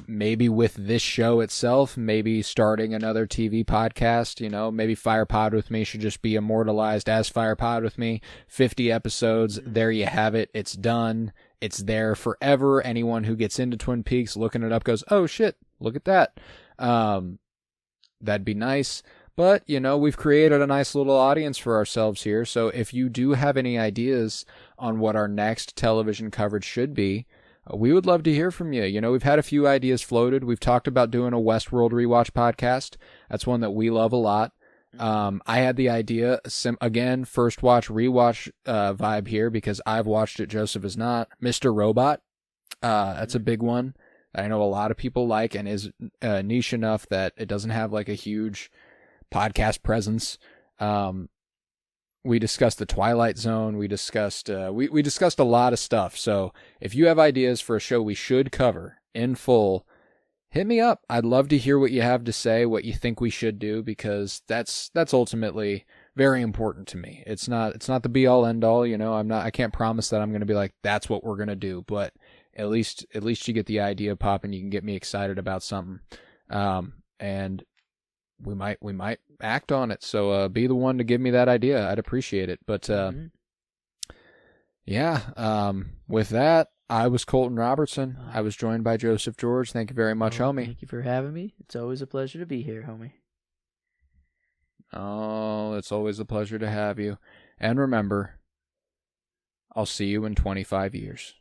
S1: Maybe with this show itself, maybe starting another TV podcast, you know, maybe Fire Pod with Me should just be immortalized as Fire Pod with Me. 50 episodes. There you have it. It's done. It's there forever. Anyone who gets into Twin Peaks looking it up goes, oh shit, look at that. That'd be nice. But, you know, we've created a nice little audience for ourselves here. So if you do have any ideas on what our next television coverage should be, we would love to hear from you. You know, we've had a few ideas floated. We've talked about doing a Westworld rewatch podcast. That's one that we love a lot. I had the idea, again, first watch, rewatch vibe here because I've watched it. Joseph has not. Mr. Robot. That's a big one that I know a lot of people like and is niche enough that it doesn't have like a huge podcast presence. We discussed the Twilight Zone. We discussed we discussed a lot of stuff. So if you have ideas for a show we should cover in full, hit me up. I'd love to hear what you have to say, what you think we should do, because that's ultimately very important to me. It's not the be all end all. You know, I can't promise that I'm going to be like that's what we're going to do, but at least you get the idea popping. You can get me excited about something, and we might act on it. So be the one to give me that idea. I'd appreciate it. But yeah, with that, I was Colton Robertson. I was joined by Joseph George. Thank you very much, homie.
S2: Thank you for having me. It's always a pleasure to be here, homie.
S1: Oh, it's always a pleasure to have you. And remember, I'll see you in 25 years.